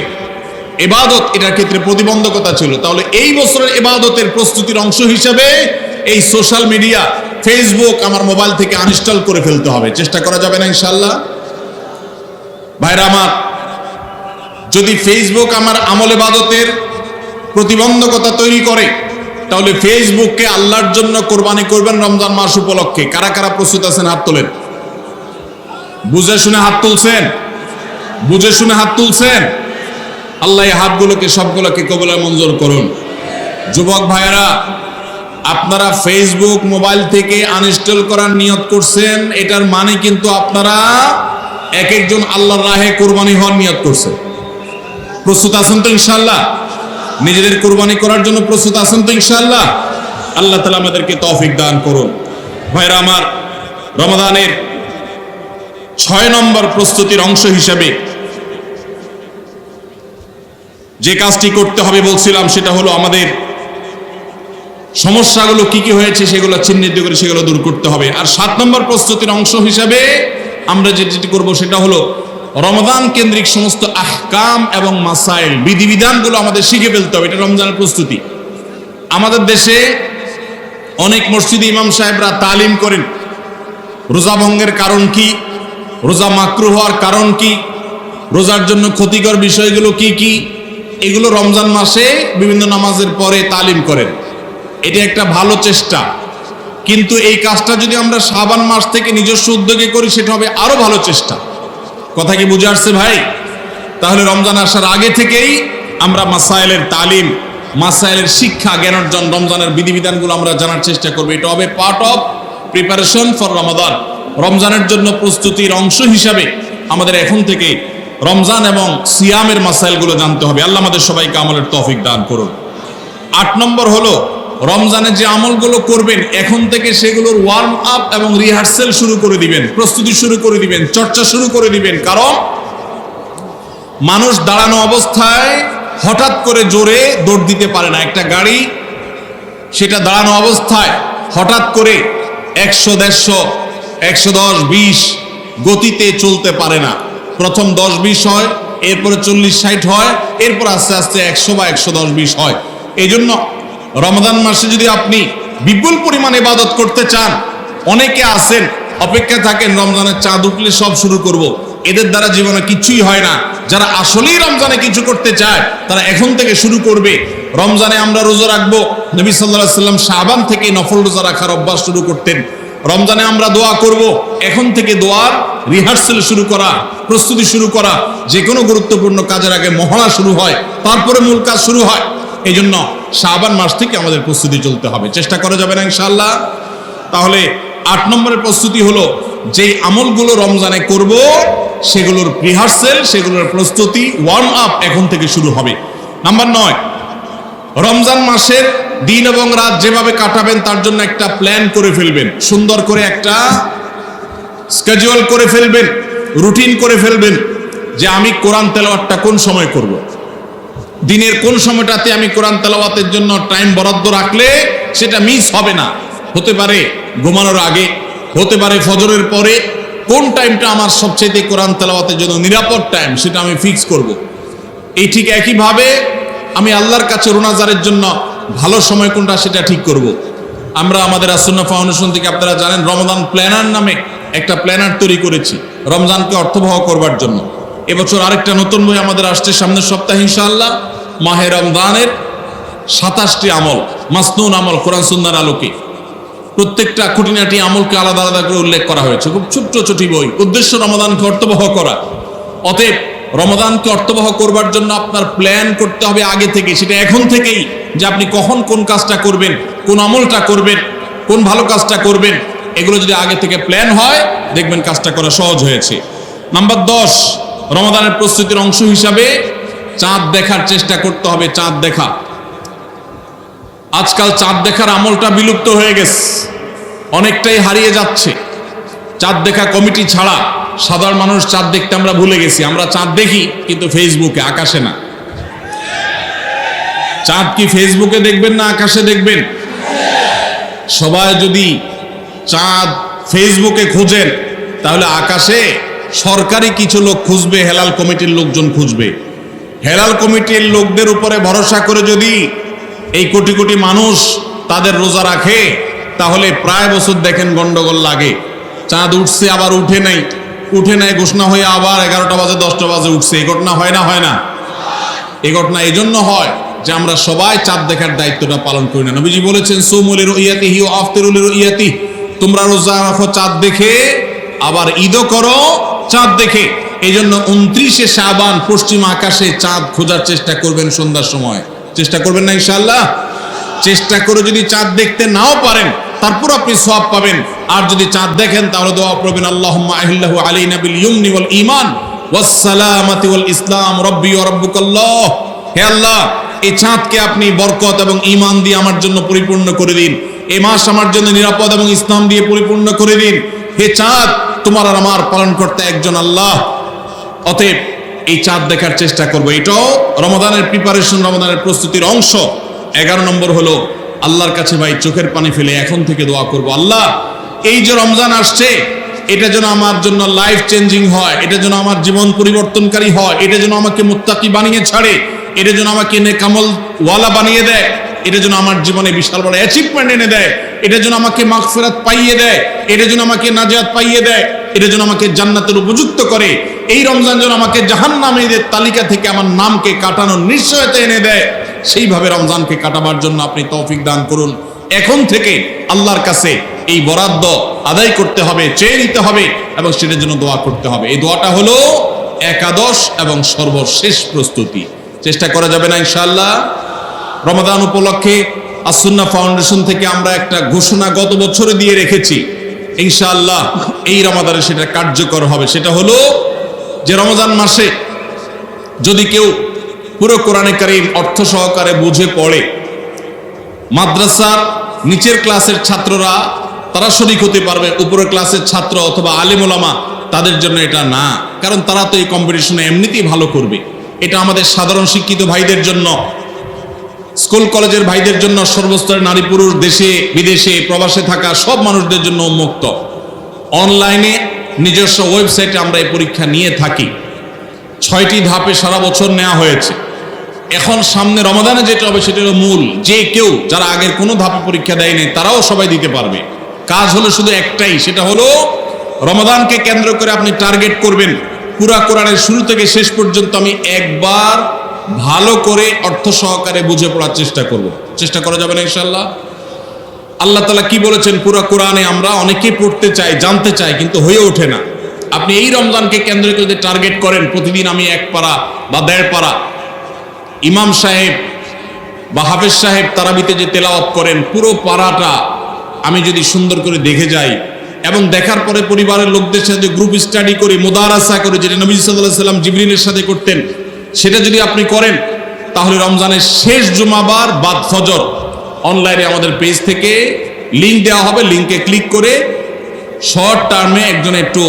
ইবাদত, এটার ক্ষেত্রে প্রতিবন্ধকতা ছিল। তাহলে এই বছরের ইবাদতের প্রস্তুতির অংশ হিসেবে এই সোশ্যাল মিডিয়া, ফেসবুক আমার মোবাইল থেকে আনইনস্টল করে ফেলতে হবে। চেষ্টা করা যাবে না ইনশাআল্লাহ? ভাইরা আমার, যদি ফেসবুক আমার আমল ইবাদতের প্রতিবন্ধকতা তৈরি করে, তাহলে ফেসবুককে আল্লাহর জন্য কোরবানি করবেন রমজান মাস উপলক্ষে। কারা কারা প্রস্তুত আছেন হাত তোলেন। বুঝে শুনে হাত তুলছেন? বুঝে শুনে হাত তুলছেন? আল্লাহ এই হাতগুলোকে সবগুলোকে কবুল মঞ্জুর করুন। যুবক ভাইয়েরা, আপনারা ফেসবুক মোবাইল থেকে আনইনস্টল করার নিয়ত করছেন, এটার মানে কিন্তু আপনারা এক একজন আল্লাহর রাহে কোরবানি হওয়ার নিয়ত করছেন। প্রস্তুত আছেন তো ইনশাআল্লাহ? নিজেদের কোরবানি করার জন্য প্রস্তুত আছেন তো ইনশাআল্লাহ? আল্লাহ তাআলা আমাদেরকে তৌফিক দান করুন। ভাইরা আমার, রমাদানের 6 নম্বর প্রস্তুতির অংশ হিসেবে যে কাজটি করতে হবে বলছিলাম, সেটা হলো আমাদের সমস্যাগুলো কি কি হয়েছে সেগুলো চিহ্নিত করে সেগুলো দূর করতে হবে। আর 7 নম্বর প্রস্তুতির অংশ হিসেবে আমরা যেটি করব সেটা হলো রমাদান কেন্দ্রিক সমস্ত আহকাম এবং মাসাইল, বিধিবিধানগুলো আমাদের শিখে ফেলতে হবে। এটা রমজানের প্রস্তুতি। আমাদের দেশে অনেক মসজিদে ইমাম সাহেবরা তালিম করেন রোজা ভঙ্গের কারণ কি, রোজা মাকরুহ হওয়ার কারণ কি, রোজার জন্য ক্ষতিকর বিষয়গুলো কি কি, এগুলো রমজান মাসে বিভিন্ন নামাজের পরে তালিম করেন। এটা একটা ভালো চেষ্টা, কিন্তু এই কাজটা যদি আমরা শাবান মাস থেকে নিজস্ব উদ্যোগে করি সেটা হবে আরো ভালো চেষ্টা। কথা কি বুঝে আসছে ভাই? তাহলে রমজান আসার আগে থেকেই আমরা মাসাইলের তালিম, মাসাইলের শিক্ষা, জ্ঞান অর্জন, রমজানের বিধিবিধানগুলো আমরা জানার চেষ্টা করব। এটা হবে পার্ট অফ প্রিপারেশন ফর রমাদান। রমজানের জন্য প্রস্তুতির অংশ হিসাবে আমাদের এখন থেকে রমজান এবং সিয়ামের মাসাইলগুলো জানতে হবে। আল্লাহ আমাদের সবাইকে আমলের তৌফিক দান করুন। 8 নম্বর হলো রমজানে যে আমলগুলো করবেন এখন থেকে সেগুলোর ওয়ার্ম আপ এবং রিহার্সেল শুরু করে দিবেন, প্রস্তুতি শুরু করে দিবেন, চর্চা শুরু করে দিবেন। কারণ মানুষ দাঁড়ানো অবস্থায় হঠাৎ করে জোরে দৌড় দিতে পারে না। একটা গাড়ি সেটা দাঁড়ানো অবস্থায় হঠাৎ করে 100, 150, 110, 20 গতিতে চলতে পারে না। প্রথম 10, 20 হয়, এরপরে 40, 60 হয়, এরপর আস্তে আস্তে 100 বা 110, 20 হয়। এই জন্য রমাদান মাসে যদি আপনি বিপুল পরিমাণে ইবাদত করতে চান, অনেকে আছেন অপেক্ষা থাকেন রমজানের চাঁদ উঠলে সব শুরু করব। এদের দ্বারা জীবনে কিছুই হয় না। যারা আসলেই রমজানে কিছু করতে চায় তারা এখন থেকে শুরু করবে। রমজানে আমরা রোজা রাখবো, নবী সাল্লাল্লাহু আলাইহি ওয়াসাল্লাম শাবান থেকে নফল রোজা রাখার অভ্যাস শুরু করতেন। রমজানে আমরা দোয়া করব, এখন থেকে দোয়ার রিহার্সেল শুরু করা, প্রস্তুতি শুরু করা। যে কোনো গুরুত্বপূর্ণ কাজের আগে মহড়া শুরু হয়, তারপরে মূল কাজ শুরু হয়। এই জন্য শাবান মাস থেকে আমাদের প্রস্তুতি চলতে হবে। চেষ্টা করা যাবে না ইনশাআল্লাহ? তাহলে 8 নম্বরের প্রস্তুতি হলো যেই আমলগুলো রমজানে করব সেগুলোর রিহার্সেল, সেগুলোর প্রস্তুতি, ওয়ার্ম আপ এখন থেকে শুরু হবে। নাম্বার 9, রমজান মাসের দিন এবং রাত যেভাবে কাটাবেন তার জন্য একটা প্ল্যান করে ফেলবেন, সুন্দর করে একটা স্কেজুয়াল করে ফেলবেন, রুটিন করে ফেলবেন যে আমি কোরআন তেলাওয়াতটা কোন সময় করব। দিনের কোন সময়টাতে আমি কোরআন তেলাওয়াতের জন্য টাইম বরাদ্দ রাখলে সেটা মিস হবে না। হতে পারে ঘুমানোর আগে, হতে পারে ফজরের পরে। কোন টাইমটা আমার সবচেয়ে কোরআন তেলাওয়াতের জন্য নিরাপদ টাইম সেটা আমি ফিক্স করব। এই ঠিক একইভাবে আমি আল্লাহর কাছে রোনাজারের জন্য ভালো সময় কোনটা সেটা ঠিক করব। আমরা আমাদের আসুন্নাহ ফাউন্ডেশন থেকে আপনারা জানেন রমাদান প্ল্যানার নামে একটা প্ল্যানার তৈরি করেছি রমজানকে অর্থবহ করবার জন্য। এবছর আরেকটা নতুন বই আমাদের আসছে সামনের সপ্তাহে ইনশাআল্লাহ। মাহে রমজানের 27টি আমল, মাসনুন আমল কোরআন সুন্নাহর আলোকে। প্রত্যেকটা খুঁটিনাটি আমলকে আলাদা আলাদা করে উল্লেখ করা হয়েছে। খুব ছোট্ট ছোটি বই, উদ্দেশ্য রমাদানকে অর্থবহ করা। অতএব রমাদানকে অর্থবহ করবার জন্য আপনার প্ল্যান করতে হবে আগে থেকে, সেটা এখন থেকেই, যে আপনি কখন কোন কাজটা করবেন, কোন আমলটা করবেন, কোন ভালো কাজটা করবেন। এগুলো যদি আগে থেকে প্ল্যান হয় দেখবেন কাজটা করা সহজ হয়েছে। নাম্বার 10, রমাদানের প্রস্তুতির অংশ হিসাবে চাঁদ দেখার চেষ্টা করতে হবে। চাঁদ দেখা আজকাল চাঁদ দেখার আমলটা বিলুপ্ত হয়ে গেছে, অনেকটাই হারিয়ে যাচ্ছে। চাঁদ দেখা কমিটি ছাড়া সাধারণ মানুষ চাঁদ দেখতে আমরা ভুলে গেছি। আমরা চাঁদ দেখি কিন্তু ফেসবুকে, আকাশে না। চাঁদ কি ফেসবুকে দেখবেন না আকাশে দেখবেন? সবাই যদি চাঁদ ফেসবুকে খোঁজেন তাহলে আকাশে সরকারি কিছু লোক খুঁজবে, হেলাল কমিটির লোকজন খুঁজবে। হেলাল কমিটির লোকদের উপরে ভরসা করে যদি এই কোটি কোটি মানুষ তাদের রোজা রাখে তাহলে প্রায় বছর দেখেন গন্ডগোল লাগে। চাঁদ উঠছে আবার উঠে নাই, উঠে নাই ঘোষণা হয়ে আবার 11টা বাজে 10টা বাজে উঠছে। এই ঘটনা হয় না? হয় না? এই ঘটনা এই জন্য হয় যে আমরা সবাই চাঁদ দেখার দায়িত্বটা পালন করি না। নবীজি বলেছেন সুমুল রুইয়াতিহি ওয়া আফতিরুল রুইয়াতিহি, তোমরা রোজা রাখো চাঁদ দেখে, আবার ঈদও করো চাঁদ দেখে। এই জন্য 29শে শাবান পশ্চিম আকাশে চাঁদ খোঁজার চেষ্টা করবেন সন্ধ্যার সময়। চেষ্টা করবেন না ইনশাআল্লাহ? চেষ্টা করে যদি চাঁদ দেখতে নাও পারেন তারপর আপনি সওয়াব পাবেন। আর যদি চাঁদ দেখেন তাহলে দোয়া করবেন আল্লাহুম্মা আহিল্লাহু আলাইনা বিল ইয়ুমনি ওয়াল ঈমান ওয়াস সালামাতি ওয়াল ইসলাম রাব্বি ওয়া রাব্বুকাল্লাহ। হে আল্লাহ, এই চাঁদকে আপনি বরকত এবং ঈমান দিয়ে আমার জন্য পরিপূর্ণ করে দিন। এই মাস আমার জন্য নিরাপদ এবং ইসলাম দিয়ে পরিপূর্ণ করে দিন। হে চাঁদ, তোমার আর আমার পালন করতে একজন আল্লাহ। অতএব এই চাঁদ দেখার চেষ্টা করব। এটাও রমাদানের প্রিপারেশন, রমাদানের প্রস্তুতির অংশ। 11 নম্বর হলো আল্লাহর কাছে ভাই চোখের পানি ফেলে এখন থেকে দোয়া করব, আল্লাহ এই যে রমজান আসছে এটা যেন আমার জন্য লাইফ চেঞ্জিং হয়, এটা যেন আমার জীবন পরিবর্তনকারী হয়, এটা যেন আমাকে মুত্তাকি বানিয়ে ছাড়ে, এটা যেন আমাকে নেকামল ওয়ালা বানিয়ে দেয়, এটা যেন আমার জীবনে বিশাল বড় অ্যাচিভমেন্ট এনে দেয়, এটা যেন আমাকে মাগফিরাত পাইয়ে দেয়, এটা যেন আমাকে নাজাত পাইয়ে দেয়, এটা যেন আমাকে জান্নাতের উপযুক্ত করে। এই রমজান যেন আমাকে জাহান্নামীদের তালিকা থেকে আমার নামকে কাটানোর নিশ্চয়তা এনে দেয়। সেইভাবে রমজানকে কাটাবার জন্য আপনি তৌফিক দান করুন। এখন থেকে আল্লাহর কাছে এই বরাদ্দ আদায় করতে হবে, চেয়ে নিতে হবে এবং সেটার জন্য দোয়া করতে হবে। এই দোয়াটা হলো একাদশ এবং সর্বশেষ প্রস্তুতি। চেষ্টা করা যাবে না ইনশাআল্লাহ? রমাদান উপলক্ষে আস-সুন্নাহ ফাউন্ডেশন থেকে আমরা একটা ঘোষণা গত বছরে দিয়ে রেখেছি, ইনশাআল্লাহ এই রমাদানে সেটা কার্যকর হবে। সেটা হলো যে রমজান মাসে যদি কেউ পুরো কোরআনে কারীম অর্থ সহকারে বুঝে পড়ে, মাদ্রাসার নিচের ক্লাসের ছাত্ররা তারা শরীক হতে পারবে, উপরের ক্লাসের ছাত্র অথবা আলেম ওলামা তাদের জন্য এটা না, কারণ তারা তো এই কম্পিটিশনে এমনিতেই ভালো করবে। এটা আমাদের সাধারণ শিক্ষিত ভাইদের জন্য, স্কুল কলেজের ভাইদের জন্য, সর্বস্তরের নারী পুরুষ, দেশে বিদেশে প্রবাসে থাকা সব মানুষদের জন্য উন্মুক্ত। অনলাইনে নিজস্ব ওয়েবসাইটে আমরা এই পরীক্ষা নিয়ে থাকি। 6টি ধাপে সারা বছর নেওয়া হয়েছে। এখন সামনে রমাদানে যেটা হবে সেটা হলো মূল। যে কেউ যারা আগের কোনো ধাপে পরীক্ষা দেয়নি তারাও সবাই দিতে পারবে। কাজ হলো শুধু একটাই, সেটা হলো রমাদানকে কেন্দ্র করে আপনি টার্গেট করবেন পুরা কোরআনের শুরু থেকে শেষ পর্যন্ত আমি একবার ভালো করে অর্থ সহকারে বুঝে পড়ার চেষ্টা করব। চেষ্টা করা যাবে না ইনশাআল্লাহ? আল্লাহ তাআলা কি বলেছেন পুরা কোরআনে আমরা অনেকেই পড়তে চাই, জানতে চাই, কিন্তু হয়ে ওঠে না। আপনি এই রমজানকে কেন্দ্র করে টার্গেট করেন প্রতিদিন আমি 1 পারা বা 1.5 পারা, ইমাম সাহেব বা হাফেজ সাহেব তারাবিতে যে তেলাওয়াত করেন পুরো পারাটা আমি যদি সুন্দর করে দেখে যাই এবং দেখার পরে পরিবারের লোকদের সাথে গ্রুপ স্টাডি করি, মুদারাসা করি, যেটা নবী সাল্লাল্লাহু আলাইহি সাল্লাম জিবরিলের সাথে করতেন, সেটা যদি আপনি করেন তাহলে রমজানের শেষ জুমাবার বাদ ফজর অনলাইনে আমাদের পেজ থেকে লিংক দেওয়া হবে। লিংকে ক্লিক করে শর্ট টার্মে একজন একটু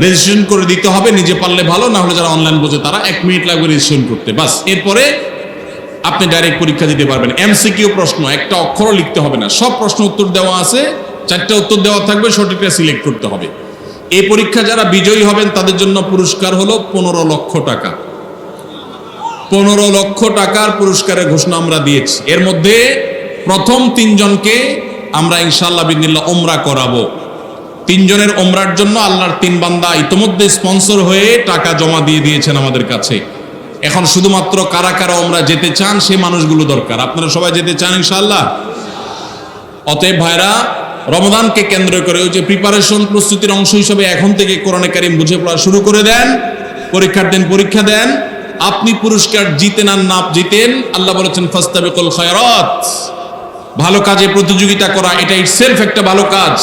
রেজিস্ট্রেশন করে দিতে হবে, নিজে পারলে ভালো, না হলে যারা অনলাইন বোঝে তারা 1 মিনিট লাগবে রেজিস্ট্রেশন করতে, বাস। এরপরে আপনি ডাইরেক্ট পরীক্ষা দিতে পারবেন। এমসিকিউ প্রশ্ন, একটা অক্ষরও লিখতে হবে না, সব প্রশ্ন উত্তর দেওয়া আছে, 4টা উত্তর দেওয়া থাকবে, সঠিকটা সিলেক্ট করতে হবে। এই পরীক্ষা যারা বিজয়ী হবেন তাদের জন্য পুরস্কার হলো 15 লক্ষ টাকা। 15 লক্ষ টাকার পুরস্কারের ঘোষণা আমরা দিয়েছি। এর মধ্যে প্রথম 3 জনকে আমরা ইনশাআল্লাহ বিদিনিল্লাহ ওমরা করাবো। 3 জনের ওমরার জন্য আল্লাহর 3 বান্দা ইতোমধ্যে স্পন্সর হয়ে টাকা জমা দিয়ে দিয়েছেন আমাদের কাছে। এখন শুধুমাত্র কারা কারা ওমরা যেতে চান সেই মানুষগুলো দরকার। আপনারা সবাই যেতে চান ইনশাআল্লাহ? অতএব ভাইরা, রমজানকে কেন্দ্র করে ওই যে প্রিপারেশন, প্রস্তুতির অংশ হিসেবে এখন থেকে কোরআনে কারীম বুঝে পড়া শুরু করে দেন। পরীক্ষার দিন পরীক্ষা দেন। আপনি পুরস্কার জিতেন আর না জিতেন, আল্লাহ বলেছেন ফাস্তাবিকুল খায়রাত, ভালো কাজে প্রতিযোগিতা করা এটা ইটসেলফ একটা ভালো কাজ।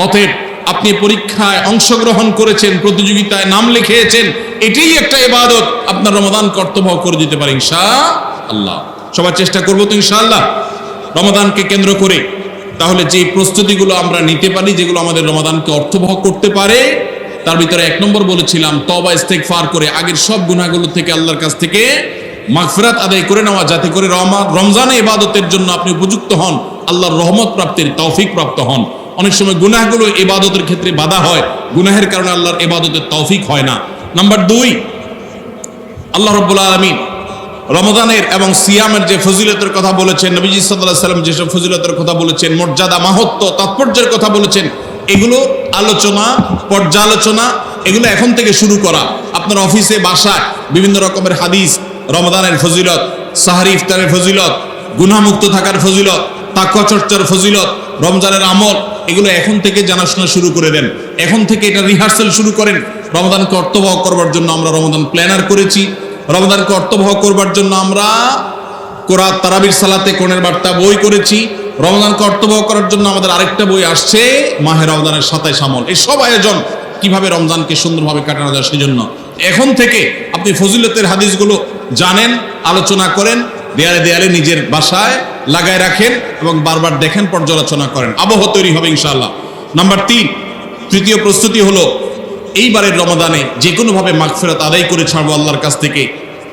অতএব আপনি পরীক্ষায় অংশগ্রহণ করেছেন, প্রতিযোগিতায় নাম লিখিয়েছেন, এটাই একটা ইবাদত। আপনার রমাদান কর্তব্য করে দিতে পারে ইনশাআল্লাহ। সবাই চেষ্টা করবো তো ইনশাআল্লাহ? রমাদানকে কেন্দ্র করে, তাহলে যে প্রস্তুতিগুলো আমরা নিতে পারি, যেগুলো আমাদের রমাদানকে অর্থবহ করতে পারে, তার ভিতরে 1 নম্বর বলেছিলাম তওবা ইস্তেগফার করে আগের সব গুনাহগুলো থেকে আল্লাহর কাছ থেকে মাগফিরাত আদায় করে নেওয়া, যাতে করে রমজানে ইবাদতের জন্য আপনি উপযুক্ত হন, আল্লাহর রহমত প্রাপ্তির তৌফিক প্রাপ্ত হন। অনেক সময় গুনাহগুলো ইবাদতের ক্ষেত্রে বাধা হয়, গুনাহের কারণে আল্লাহর ইবাদতের তৌফিক হয় না। নাম্বার 2, আল্লাহ রাব্বুল আলামিন রমজানের এবং সিয়ামের যে ফজিলতের কথা বলেছেন, নবীজি সাল্লাল্লাহু আলাইহি সাল্লাম যেসব ফজিলতের কথা বলেছেন, মর্যাদা, মাহাত্ম্য, তাৎপর্যের কথা বলেছেন, এগুলো আলোচনা, পর্যালোচনা, এগুলো এখন থেকে শুরু করা। আপনার অফিসে, বাসায় বিভিন্ন রকমের হাদিস, রমজানের ফজিলত, সাহরি ইফতারের ফজিলত, গুনাহমুক্ত থাকার ফজিলত, তাকওয়া চর্চার ফজিলত, রমজানের আমল, এগুলো এখন থেকে জানাশোনা শুরু করে দেন। এখন থেকে এটা রিহার্সাল শুরু করেন। রমজানকে অর্থবহ করবার জন্য আমরা রমজান প্ল্যানার করেছি। রমজানকে অর্থবহ করবার জন্য আমরা কোরআন তারাবির সালাতে কোণের বার্তা বই করেছি। রমজানকে অর্থবহ করার জন্য আমাদের আরেকটা বই আসছে, মাহে রমজানের 27 আমল। এই সব আয়োজন কিভাবে রমজানকে সুন্দরভাবে কাটানো যায় সেজন্য এখন থেকে আপনি ফজিলতের হাদিসগুলো জানেন, আলোচনা করেন, দেয়ালে দেয়ালে নিজের বাসায় লাগায় রাখেন এবং বারবার দেখেন, পর্যালোচনা করেন, আবহ তৈরি হবে ইনশাআল্লাহ। নাম্বার 3, তৃতীয় প্রস্তুতি হলো এইবারের রমাদানে যে কোনোভাবে মাগফিরাত আদায় করে ছাড়বো আল্লাহর কাছ থেকে।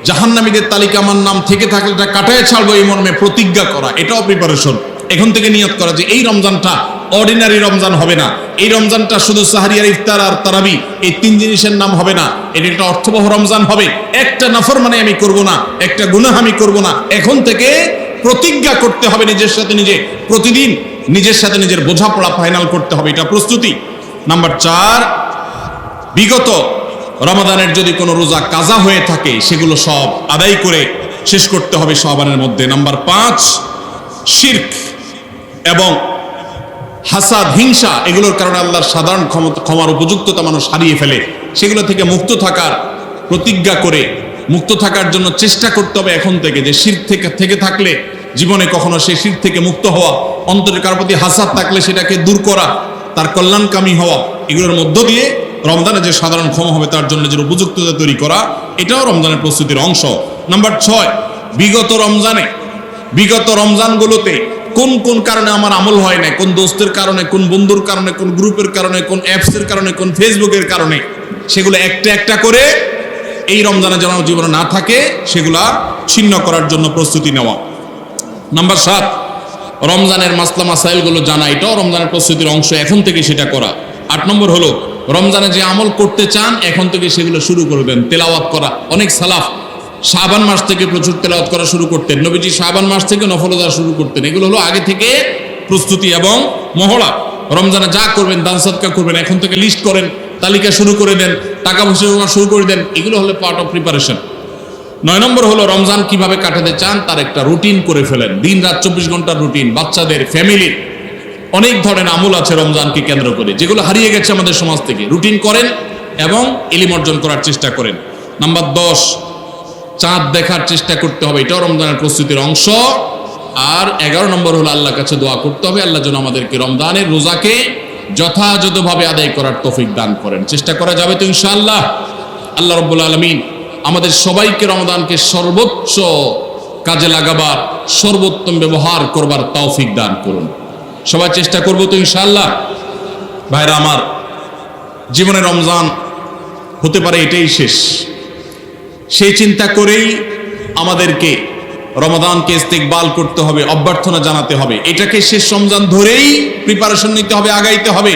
জাহান্নামীদের তালিকা আমার নাম থেকে থাকলে এটা কাটায় ছাড়বো, এই মর্মে প্রতিজ্ঞা করা, এটাও প্রিপারেশন। এখন থেকে নিয়ত করা যে এই রমজানটা অর্ডিনারি রমজান হবে না, এই রমজানটা শুধু সাহরি আর ইফতার আর তারাবি এই 3 জিনিসের নাম হবে না, এটা একটা অর্থবহ রমজান হবে। একটা নাফরমানি আমি করব না, একটা গুনাহ আমি করব না। এখন থেকে প্রতিজ্ঞা করতে হবে নিজের সাথে নিজে, প্রতিদিন নিজের সাথে নিজের বোঝাপড়া ফাইনাল করতে হবে, এটা প্রস্তুতি। নাম্বার 4, বিগত রমাদানের যদি কোনো রোজা কাজা হয়ে থাকে সেগুলো সব আদায় করে শেষ করতে হবে শাবানের মধ্যে। নাম্বার 5, শিরক এবং হাসাদ, হিংসা, এগুলোর কারণে আল্লাহর সাধারণ ক্ষমার উপযুক্ততা মানুষ হারিয়ে ফেলে। সেগুলো থেকে মুক্ত থাকার প্রতিজ্ঞা করে মুক্ত থাকার জন্য চেষ্টা করতে হবে এখন থেকে, যে শিরক থেকে থাকলে জীবনে কখনো সেই শিরক থেকে মুক্ত হওয়া, অন্তরের কারো প্রতি হাসাদ থাকলে সেটাকে দূর করা, তার কল্যাণকামী হওয়া, এগুলোর মধ্য দিয়ে রমজানে যে সাধারণ ক্ষমা হবে তার জন্য যে উপযুক্ততা তৈরি করা, এটাও রমজানের প্রস্তুতির অংশ। নাম্বার 6, বিগত রমজানগুলোতে কোন কোন কারণে আমার আমল হয় না, কোন দোস্তের কারণে, কোন বন্ধুর কারণে, কোন গ্রুপের কারণে, কোন অ্যাপসের কারণে, কোন ফেসবুকের কারণে, সেগুলো একটা একটা করে এই রমজানে যেন জীবনে না থাকে সেগুলা ছিন্ন করার জন্য প্রস্তুতি নেওয়া। নাম্বার 7, রমজানের মাসলা মাসাইলগুলো জানা, এটাও রমজানের প্রস্তুতির অংশ, এখন থেকে সেটা করা। 8 নম্বর হলো রমজানে যে আমল করতে চান এখন থেকে সেগুলো শুরু করবেন, তেলাওয়াত করা। অনেক সালাফ শাবান মাস থেকে প্রচুর তেলাওয়াত করা শুরু করতেন, নবীজি শাবান মাস থেকে নফল রোজা শুরু করতেন। এগুলো হলো আগে থেকে প্রস্তুতি এবং মহড়া। রমজানে যা করবেন, দান সদকা করবেন, এখন থেকে লিস্ট করেন, তালিকা শুরু করে দেন, টাকা পয়সা শুরু করে দেন, এগুলো হলো পার্ট অফ প্রিপারেশন। 9 নম্বর হলো রমজান কিভাবে কাটাতে চান তার একটা রুটিন করে ফেলেন, দিন রাত 24 ঘন্টার রুটিন। বাচ্চাদের, ফ্যামিলির অনেক ধরনের আমল আছে রমজানকে কেন্দ্র করে, যেগুলো হারিয়ে গেছে আমাদের সমাজ থেকে। রুটিন করেন এবং ইলম অর্জন করার চেষ্টা করেন। নাম্বার 10, চাঁদ দেখার চেষ্টা করতে হবে, এটাও রমজানের প্রস্তুতির অংশ। আর 11 নম্বর হলো আল্লাহর কাছে দোয়া করতে হবে, আল্লাহ যেন আমাদেরকে রমজানের রোজাকে যথাযথভাবে আদায় করার তৌফিক দান করেন। চেষ্টা করা যাবে তো ইনশাআল্লাহ। আল্লাহ রাব্বুল আলামিন আমাদের সবাইকে রমজানকে সর্বোচ্চ কাজে লাগাবার, সর্বোত্তম ব্যবহার করবার তৌফিক দান করুন। সবাই চেষ্টা করবো তো ইনশাআল্লাহ। ভাইরা আমার, জীবনে রমজান হতে পারে এটাই শেষ, সেই চিন্তা করেই আমাদেরকে রমাদানকে ইস্তেকবাল করতে হবে, অভ্যর্থনা জানাতে হবে। এটাকে শেষ রমজান ধরেই প্রিপারেশন নিতে হবে, আগাইতে হবে।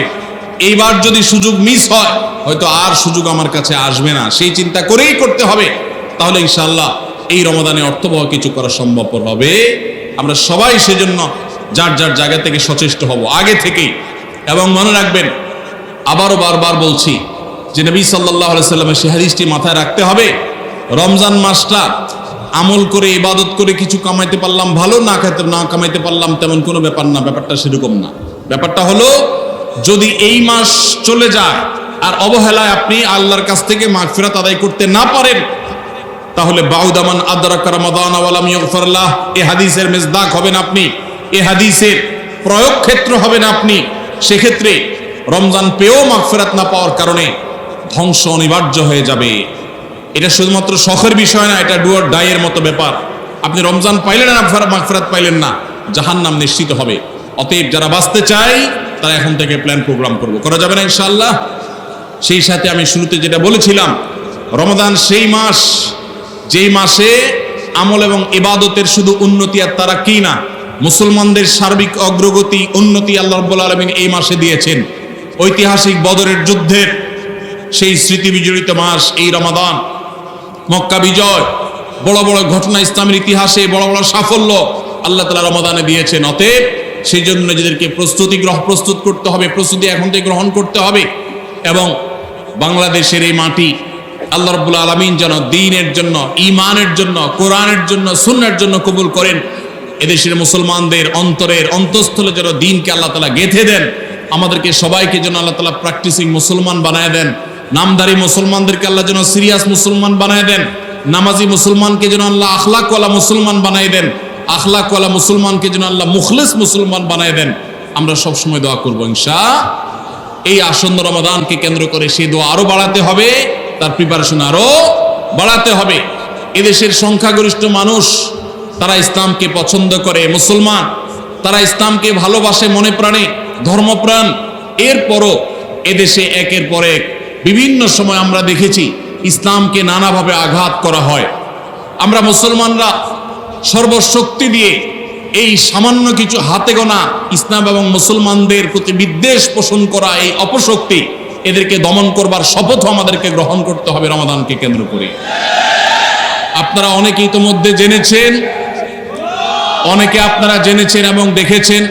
এইবার যদি সুযোগ মিস হয়, হয়তো আর সুযোগ আমার কাছে আসবে না, সেই চিন্তা করেই করতে হবে। তাহলে ইনশাআল্লাহ এই রমাদানে অর্থবহ কিছু করা সম্ভবপর হবে। আমরা সবাই সেজন্য যার যার জায়গা থেকে সচেষ্ট হব আগে থেকেই। এবং মনে রাখবেন, আবারও বারবার বলছি যে নবী সাল্লাল্লাহু আলাইহি সাল্লামের সেই হাদিসটি মাথায় রাখতে হবে, রমজান মাসটা আমল করে, ইবাদত করে কিছু কামাইতে পারলাম ভালো, না কামাইতে পারলাম তেমন কোনো ব্যাপার না। ব্যাপারটা সেরকম না। ব্যাপারটা হলো, যদি এই মাস চলে যায় আর অবহেলায় আপনি আল্লাহর কাছ থেকে মাগফিরাত আদায় করতে না পারেন, তাহলে বাউদামান আদরাকা রমাদান ওয়া লাম ইগফার লাহ, এই হাদিসের মেজদাক হবেন আপনি, এই হাদিসের প্রয়োগ ক্ষেত্র হবেন আপনি। সেক্ষেত্রে রমজান পেয়েও মাগফিরাত না পাওয়ার কারণে ধ্বংস অনিবার্য হয়ে যাবে। এটা শুধুমাত্র শখের বিষয় না, এটা ডু অর ডাই এর মতো ব্যাপার। আপনি রমজান পাইলেন না, মাগফিরাত পাইলেন না, জাহান্নাম নিশ্চিত হবে। অতএব যারা বাঁচতে চায় তারা এখন থেকে প্ল্যান প্রোগ্রাম করা যাবে না ইনশাআল্লাহ। সেই সাথে আমি শুরুতে যেটা বলেছিলাম, রমাদান সেই মাস যেই মাসে আমল এবং ইবাদতের শুধু উন্নতি আর তারা কি না, মুসলমানদের সার্বিক অগ্রগতি উন্নতি আল্লাহ রাব্বুল আলামিন এই মাসে দিয়েছেন। ঐতিহাসিক বদরের যুদ্ধের সেই স্মৃতি বিজড়িত মাস এই রমাদান, মক্কা বিজয়, বড় বড় ঘটনা ইসলামের ইতিহাসে, বড় বড় সাফল্য আল্লাহ তাআলা রমাদানে দিয়েছেন। অতএব সেই জন্য নিজেদেরকে প্রস্তুত করতে হবে, প্রস্তুতি এখন থেকে গ্রহণ করতে হবে। এবং বাংলাদেশের এই মাটি আল্লাহ রাব্বুল আলামিন যেন দ্বীনের জন্য, ঈমানের জন্য, কোরআনের জন্য, সুন্নাহর জন্য কবুল করেন। এদেশের মুসলমানদের অন্তরের অন্তঃস্থলে যেন দ্বীনকে আল্লাহ তাআলা গেঁথে দেন। আমাদেরকে সবাইকে যেন আল্লাহ তাআলা প্র্যাকটিসিং মুসলমান বানায় দেন। নামধারী মুসলমানদেরকে আল্লাহ যেন সিরিয়াস মুসলমান বানায় দেন। নামাজি মুসলমানকে যেন আল্লাহ আখলাকওয়ালা মুসলমান বানায় দেন। আখলাকওয়ালা মুসলমানকে যেন আল্লাহ মুখলিস মুসলমান বানায় দেন। আমরা সব সময় দোয়া করব ইনশাআল্লাহ। এই আসন্ন রমাদানকে কেন্দ্র করে সেই দোয়া আরো বাড়াতে হবে, তার প্রিপারেশন আরো বাড়াতে হবে। এদেশের সংখ্যাগরিষ্ঠ মানুষ তারা ইসলামকে পছন্দ করে, মুসলমান তারা ইসলামকে ভালোবাসে মনে প্রাণে, ধর্মপ্রাণ। এরপরও এদেশে একের পর এক বিভিন্ন সময় আমরা দেখেছি ইসলামকে নানাভাবে আঘাত করা হয়। আমরা মুসলমানরা সর্বশক্তি দিয়ে এই সামান্য কিছু হাতে গোনা ইসলাম এবং মুসলমানদের প্রতি বিদ্বেষ পোষণ করা এই অপশক্তি, এদেরকে দমন করবার শপথ আমাদেরকে গ্রহণ করতে হবে রমাদানকে কেন্দ্র করে। আপনারা অনেকে ইতোমধ্যে জেনেছেন, অনেকে আপনারা জেনেছেন এবং দেখেছেন,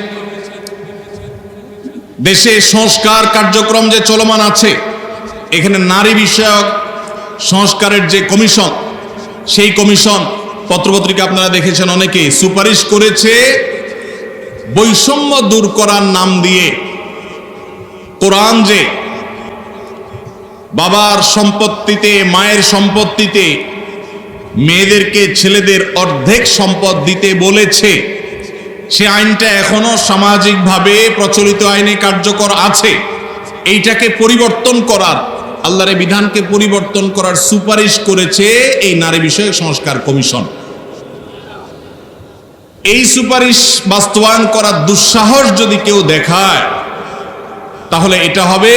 দেশে সংস্কার কার্যক্রম যে চলমান আছে, এখানে নারী বিষয়ক সংস্কারের যে কমিশন, সেই কমিশন পত্রপত্রিকা আপনারা দেখেছেন, অনেকে সুপারিশ করেছে বৈষম্য দূর করার নাম দিয়ে কোরআন যে বাবার সম্পত্তিতে, মায়ের সম্পত্তিতে মেয়েদেরকে ছেলেদের অর্ধেক সম্পদ দিতে বলেছে, সে আইনটা এখনো সামাজিকভাবে প্রচলিত আইনে কার্যকর আছে। এইটাকে পরিবর্তন করার, আল্লাহর বিধানকে পরিবর্তন করার সুপারিশ করেছে এই নারী বিষয়ক সংস্কার কমিশন। এই সুপারিশ বাস্তবায়ন করার দুঃসাহস যদি কেউ দেখায়, তাহলে এটা হবে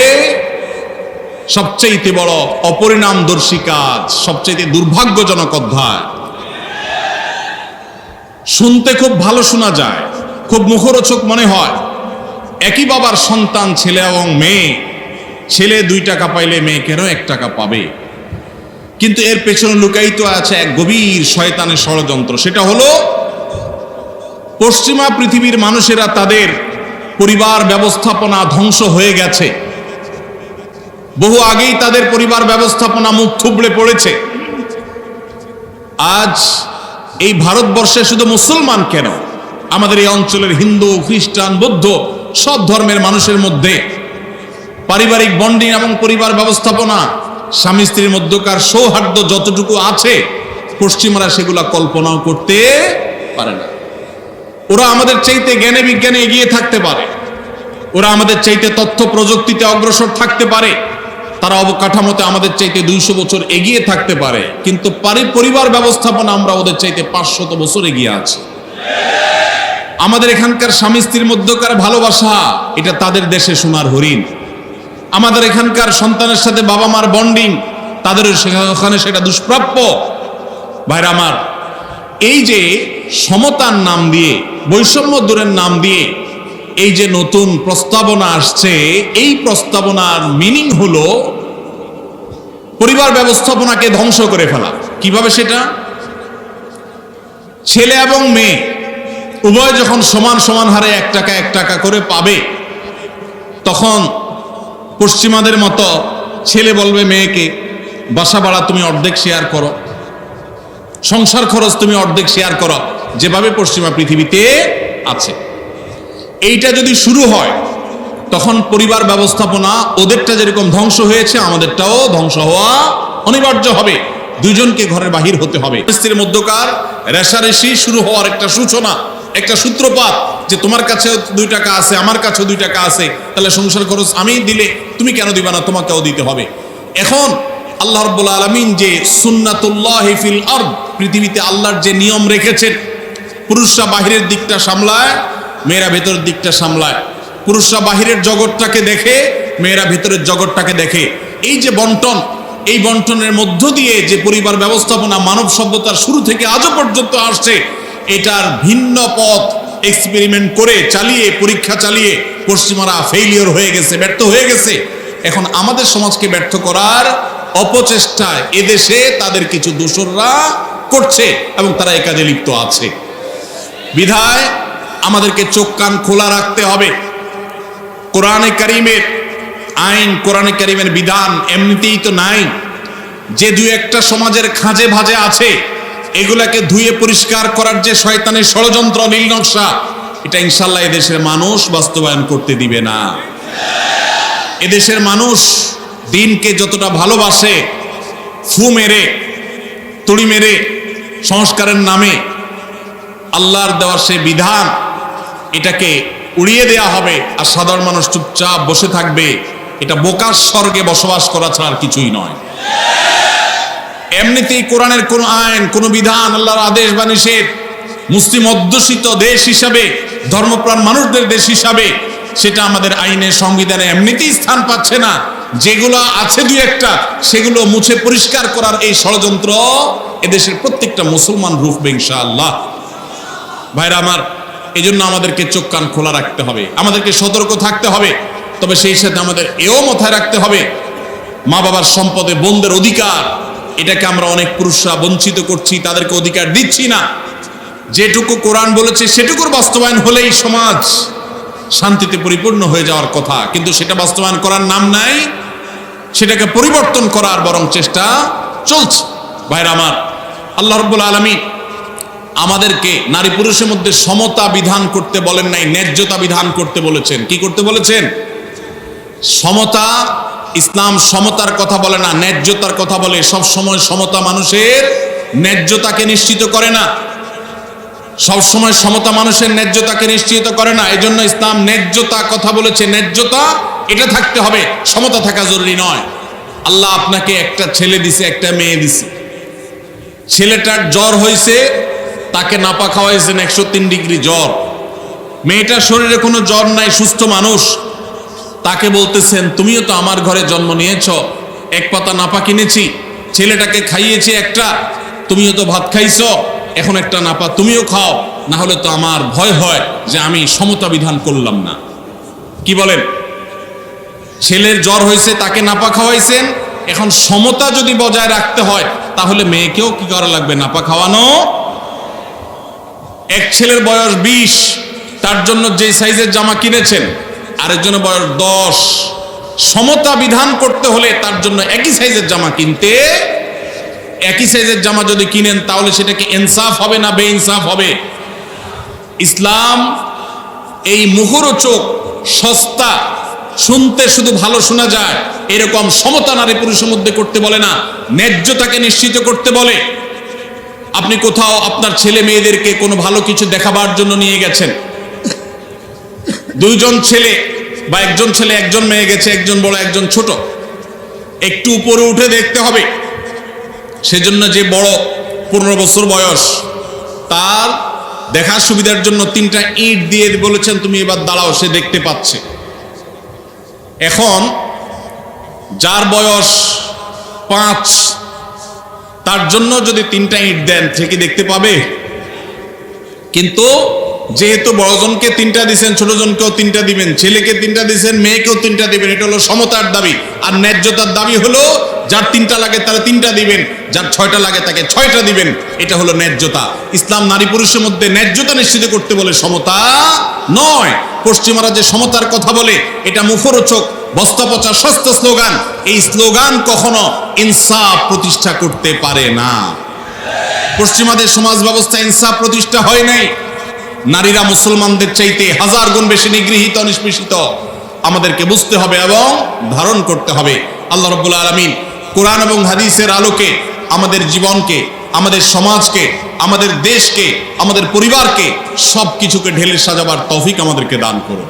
সবচেয়ে বড় অপরিণামদর্শী কাজ, সবচেয়ে দুর্ভাগ্যজনক অধ্যায়। শুনতে খুব ভালো শোনা যায়, খুব মুখরোচক মনে হয়। একই বাবার সন্তান ছেলে এবং মেয়ে, ছেলে 2 টাকা পাইলে মেয়ে কেন 1 টাকা পাবে? কিন্তু এর পেছনে লুকায়িত আছে এক গভীর শয়তানের ষড়যন্ত্র। সেটা হলো পশ্চিমা পৃথিবীর মানুষেরা তাদের পরিবার ব্যবস্থাপনা ধ্বংস হয়ে গেছে, বহু আগেই তাদের পরিবার ব্যবস্থাপনা মুখ থুবড়ে পড়েছে। আজ এই ভারতবর্ষে শুধু মুসলমান কেন, আমাদের এই অঞ্চলের হিন্দু, খ্রিস্টান, বৌদ্ধ সব ধর্মের মানুষের মধ্যে পারিবারিক বন্ডিং এবং পরিবার ব্যবস্থাপনা, স্বামী স্ত্রীর মধ্যকার সৌহার্দ্য যতটুকু আছে, পশ্চিমারা সেগুলা কল্পনাও করতে পারে না। ওরা আমাদের চাইতে জ্ঞানে বিজ্ঞানে এগিয়ে থাকতে পারে, ওরা আমাদের চাইতে তথ্য প্রযুক্তিতে অগ্রসর থাকতে পারে, তারা অবকাঠামোতে আমাদের চাইতে 200 বছর এগিয়ে থাকতে পারে, কিন্তু পরিবার ব্যবস্থাপনা আমরা ওদের চাইতে 500 বছর এগিয়ে আছি। আমাদের এখানকার স্বামী স্ত্রীর মধ্যকার ভালোবাসা, এটা তাদের দেশে সোনার হরিণ। আমাদের এখানকার সন্তানের সাথে বাবা মার বন্ডিং, তাদের ওখানে সেটা দুষ্প্রাপ্য। ভাইরা আমার, এই যে সমতার নাম দিয়ে, বৈষম্য দূরের নাম দিয়ে এই যে নতুন প্রস্তাবনা আসছে, এই প্রস্তাবনার মিনিং হলো পরিবার ব্যবস্থাপনাকে ধ্বংস করে ফেলা। কিভাবে সেটা? ছেলে এবং মেয়ে উভয় যখন সমান সমান হারে 1 টাকা 1 টাকা করে পাবে, তখন পশ্চিমাদের মতো ছেলে বলবে মেয়েকে, বাসা ভাড়া তুমি অর্ধেক শেয়ার করো, সংসার খরচ তুমি অর্ধেক শেয়ার করো, যেভাবে পশ্চিমা পৃথিবীতে আছে। এইটা যদি শুরু হয়, তখন পরিবার ব্যবস্থাপনা ওদেরটা যেরকম ধ্বংস হয়েছে, আমাদেরটাও ধ্বংস হওয়া অনিবার্য হবে। দুইজনকে ঘরের বাহির হতে হবে। স্ত্রীর মধ্যকার রেষারেষি শুরু হওয়ার একটা সূচনা, একটা সূত্রপাত, যে তোমার কাছে 2 টাকা আছে, আমার কাছেও 2 টাকা আছে, তাহলে সংসার খরচ আমি দিলে তুমি কেন দিবা না, তোমাকেও দিতে হবে। এখন আল্লাহ রাব্বুল আলামিন যে সুন্নাতুল্লাহি ফিল আরদ, পৃথিবীতে আল্লাহর যে নিয়ম রেখেছেন, পুরুষরা বাহিরের দিকটা সামলায়, মেয়েরা ভেতরের দিকটা সামলায়। পুরুষরা বাহিরের জগৎটাকে দেখে, মেয়েরা ভেতরের জগৎটাকে দেখে। এই যে বন্টন, এই বন্টনের মধ্য দিয়ে যে পরিবার ব্যবস্থাপনা মানব সভ্যতার শুরু থেকে আজও পর্যন্ত আসছে, এটার ভিন্ন পথ এক্সপেরিমেন্ট করে চালিয়ে, পরীক্ষা চালিয়ে পশ্চিমারা ফেইলিওর হয়ে গেছে, ব্যর্থ হয়ে গেছে। এখন আমাদের সমাজকে ব্যর্থ করার অপচেষ্টায় এদেশে তাদের কিছু দোসররা করছে এবং তারা এই কাজে লিপ্ত আছে। বিধায় আমাদেরকে চোখ কান খোলা রাখতে হবে। কোরআনে কারিমের আইন, কোরআনে কারিমের বিধান এমনিতেই তো নাই। যে দুই একটা সমাজের খাঁজে ভাজে আছে, এগুলাকে ধুয়ে পরিষ্কার করার যে শয়তানের ষড়যন্ত্র, নীল নকশা, এটা ইনশাল্লাহ এদেশের মানুষ বাস্তবায়ন করতে দিবে না। এদেশের মানুষ দিনকে যতটা ভালোবাসে, ফু মেরে, তুড়ি মেরে সংস্কারের নামে আল্লাহর দেওয়া সে বিধান, এটাকে উড়িয়ে দেয়া হবে আর সাধারণ মানুষ চুপচাপ বসে থাকবে। এটা বোকার স্বর্গে বসবাস করা ছাড়া আর কিছুই নয়। এমনিতেই কোরআনের কোন আইন, কোন বিধান, আল্লাহর আদেশ বা নিষেধ মুসলিম অধ্যুষিত দেশ হিসাবে, ধর্মপ্রাণ মানুষদের দেশ হিসাবে, সেটা আমাদের আইনে, সংবিধানে এমনিতেই স্থান পাচ্ছে না। যেগুলো আছে দুই একটা, সেগুলো মুছে পরিষ্কার করার এই ষড়যন্ত্র এদেশের প্রত্যেকটা মুসলমান রুখবে ইনশাআল্লাহ। ভাইরা আমার, এই জন্য আমাদেরকে চোখ কান খোলা রাখতে হবে, আমাদেরকে সতর্ক থাকতে হবে। তবে সেই সাথে আমাদের এও মাথায় রাখতে হবে, মা বাবার সম্পদে বোনদের অধিকার, এটাকে আমরা অনেক পুরুষরা বঞ্চিত করছি, তাদেরকে অধিকার দিচ্ছি না। যেটুকু কোরআন বলেছে সেটুকুর বাস্তবায়ন হলেই সমাজ শান্তিতে পরিপূর্ণ হয়ে যাওয়ার কথা, কিন্তু সেটা বাস্তবায়ন করার নাম নাই, সেটাকে পরিবর্তন করার বরং চেষ্টা চলছে। ভাইরা আমার, আল্লাহ রাব্বুল আলামিন আমাদেরকে নারী পুরুষের মধ্যে সমতা বিধান করতে বলেন নাই, ন্যায্যতা বিধান করতে বলেছেন। কি করতে বলেছেন? সমতা। ইসলাম সমতার কথা বলে না, ন্যায্যতার কথা বলে। সব সময় সমতা মানুষের ন্যায্যতাকে নিশ্চিত করে না, সব সময় সমতা মানুষের ন্যায্যতাকে নিশ্চিত করে না। এজন্য ইসলাম ন্যায্যতা কথা বলেছে। ন্যায্যতা এটা থাকতে হবে, সমতা থাকা জরুরি নয়। আল্লাহ আপনাকে একটা ছেলে দিছে, একটা মেয়ে দিছে। ছেলেটার জ্বর হয়েছে, তাকে নাপা খাওয়াইছেন 103 ডিগ্রি জ্বর। মেয়েটার শরীরে কোনো জ্বর নাই, সুস্থ মানুষ, তাকে বলতেছেন তুমিও তো আমার ঘরে জন্ম নিয়েছ, এক পাতা নাপা কিনেছি, ছেলেটাকে খাইয়েছি একটা, তুমিও তো ভাত খাইছো, এখন একটা নাপা তুমিও খাও, না হলে তো আমার ভয় হয় যে আমি সমতা বিধান করলাম না। কি বলেন? ছেলের জ্বর হয়েছে, তাকে নাপা খাওয়াইছেন, এখন সমতা যদি বজায় রাখতে হয় তাহলে মেয়েকেও কি করা লাগবে? নাপা খাওয়ানো। এক ছেলের বয়স 20, তার জন্য যে সাইজের জামা কিনেছেন, আরেকজনের বয়স 10। সমতা বিধান করতে হলে তার জন্য একই সাইজের জামা কিনতে, একই সাইজের জামা যদি কিনেন তাহলে সেটা কি ইনসাফ হবে না বেইনসাফ হবে? ইসলাম এই মুখরোচক, সস্তা, শুনতে শুধু ভালো শোনা যায় এরকম সমতা নারী পুরুষের মধ্যে করতে বলে না, ন্যায্যতাকে নিশ্চিত করতে বলে। আপনি কোথাও আপনার ছেলে মেয়েদেরকে কোনো ভালো কিছু দেখাবার জন্য নিয়ে গেছেন, দুইজন ছেলে বা একজন ছেলে একজন মেয়ে গেছে, একজন বড় একজন ছোট, একটু উপরে উঠে দেখতে হবে। সেজন্য যে বড় 15 বছর বয়স, তার দেখার সুবিধার জন্য 3টা ইট দিয়ে বলেছেন তুমি এবার দাঁড়াও, সে দেখতে পাচ্ছে। এখন যার বয়স 5, তার জন্য যদি 3টা ইট দেন সে কি দেখতে পাবে? কিন্তু যেহেতু বড়জনকে 3টা দিবেন, ছোটজনকেও 3টা দিবেন, ছেলেকে 3টা দিবেন, মেয়েকেও 3টা দিবেন, এটা হলো সমতার দাবি। আর ন্যায্যতার দাবি হলো যার 3টা লাগে তারা 3টা দিবেন, যার 6টা লাগে তাকে 6টা দিবেন। এটা হলো ন্যায্যতা। ইসলাম নারী পুরুষের মধ্যে ন্যায্যতা নিশ্চিত করতে বলে, সমতা নয়। পশ্চিমারা যে সমতার কথা বলে এটা মুখরোচক, বস্তাপচা, সস্তা স্লোগান। এই স্লোগান কখনো ইনসাফ প্রতিষ্ঠা করতে পারে না। পশ্চিমাদের সমাজ ব্যবস্থা ইনসাফ প্রতিষ্ঠা হয় নাই। নারীরা মুসলমানদের চাইতে 1000 গুণ বেশি নিগৃহীত, নিষ্পেষিত। আমাদেরকে বুঝতে হবে এবং ধারণ করতে হবে। আল্লাহ রাব্বুল আলামিন কোরআন এবং হাদিসের আলোকে আমাদের জীবনকে, আমাদের সমাজকে, আমাদের দেশকে, আমাদের পরিবারকে সবকিছুকে ঢেলে সাজাবার তৌফিক আমাদেরকে দান করুন।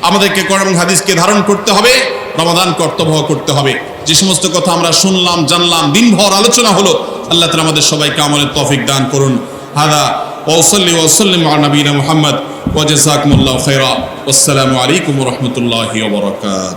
আমাদেরকে কোরআন এবং হাদিসকে ধারণ করতে হবে, রমাদান কর্তব্য করতে হবে। যে সমস্ত কথা আমরা শুনলাম, জানলাম, দিনভর আলোচনা হলো, আল্লাহ তাআলা আমাদের সবাইকে আমলের তৌফিক দান করুন। হাদা ওয়া সাল্লি ওয়া সাল্লিম আলা নবিয়িনা মুহাম্মদ ওয়া জাযাকুমুল্লাহু খাইরা। আসসালামু আলাইকুম ওয়া রাহমাতুল্লাহি ওয়া বারাকাতুহু।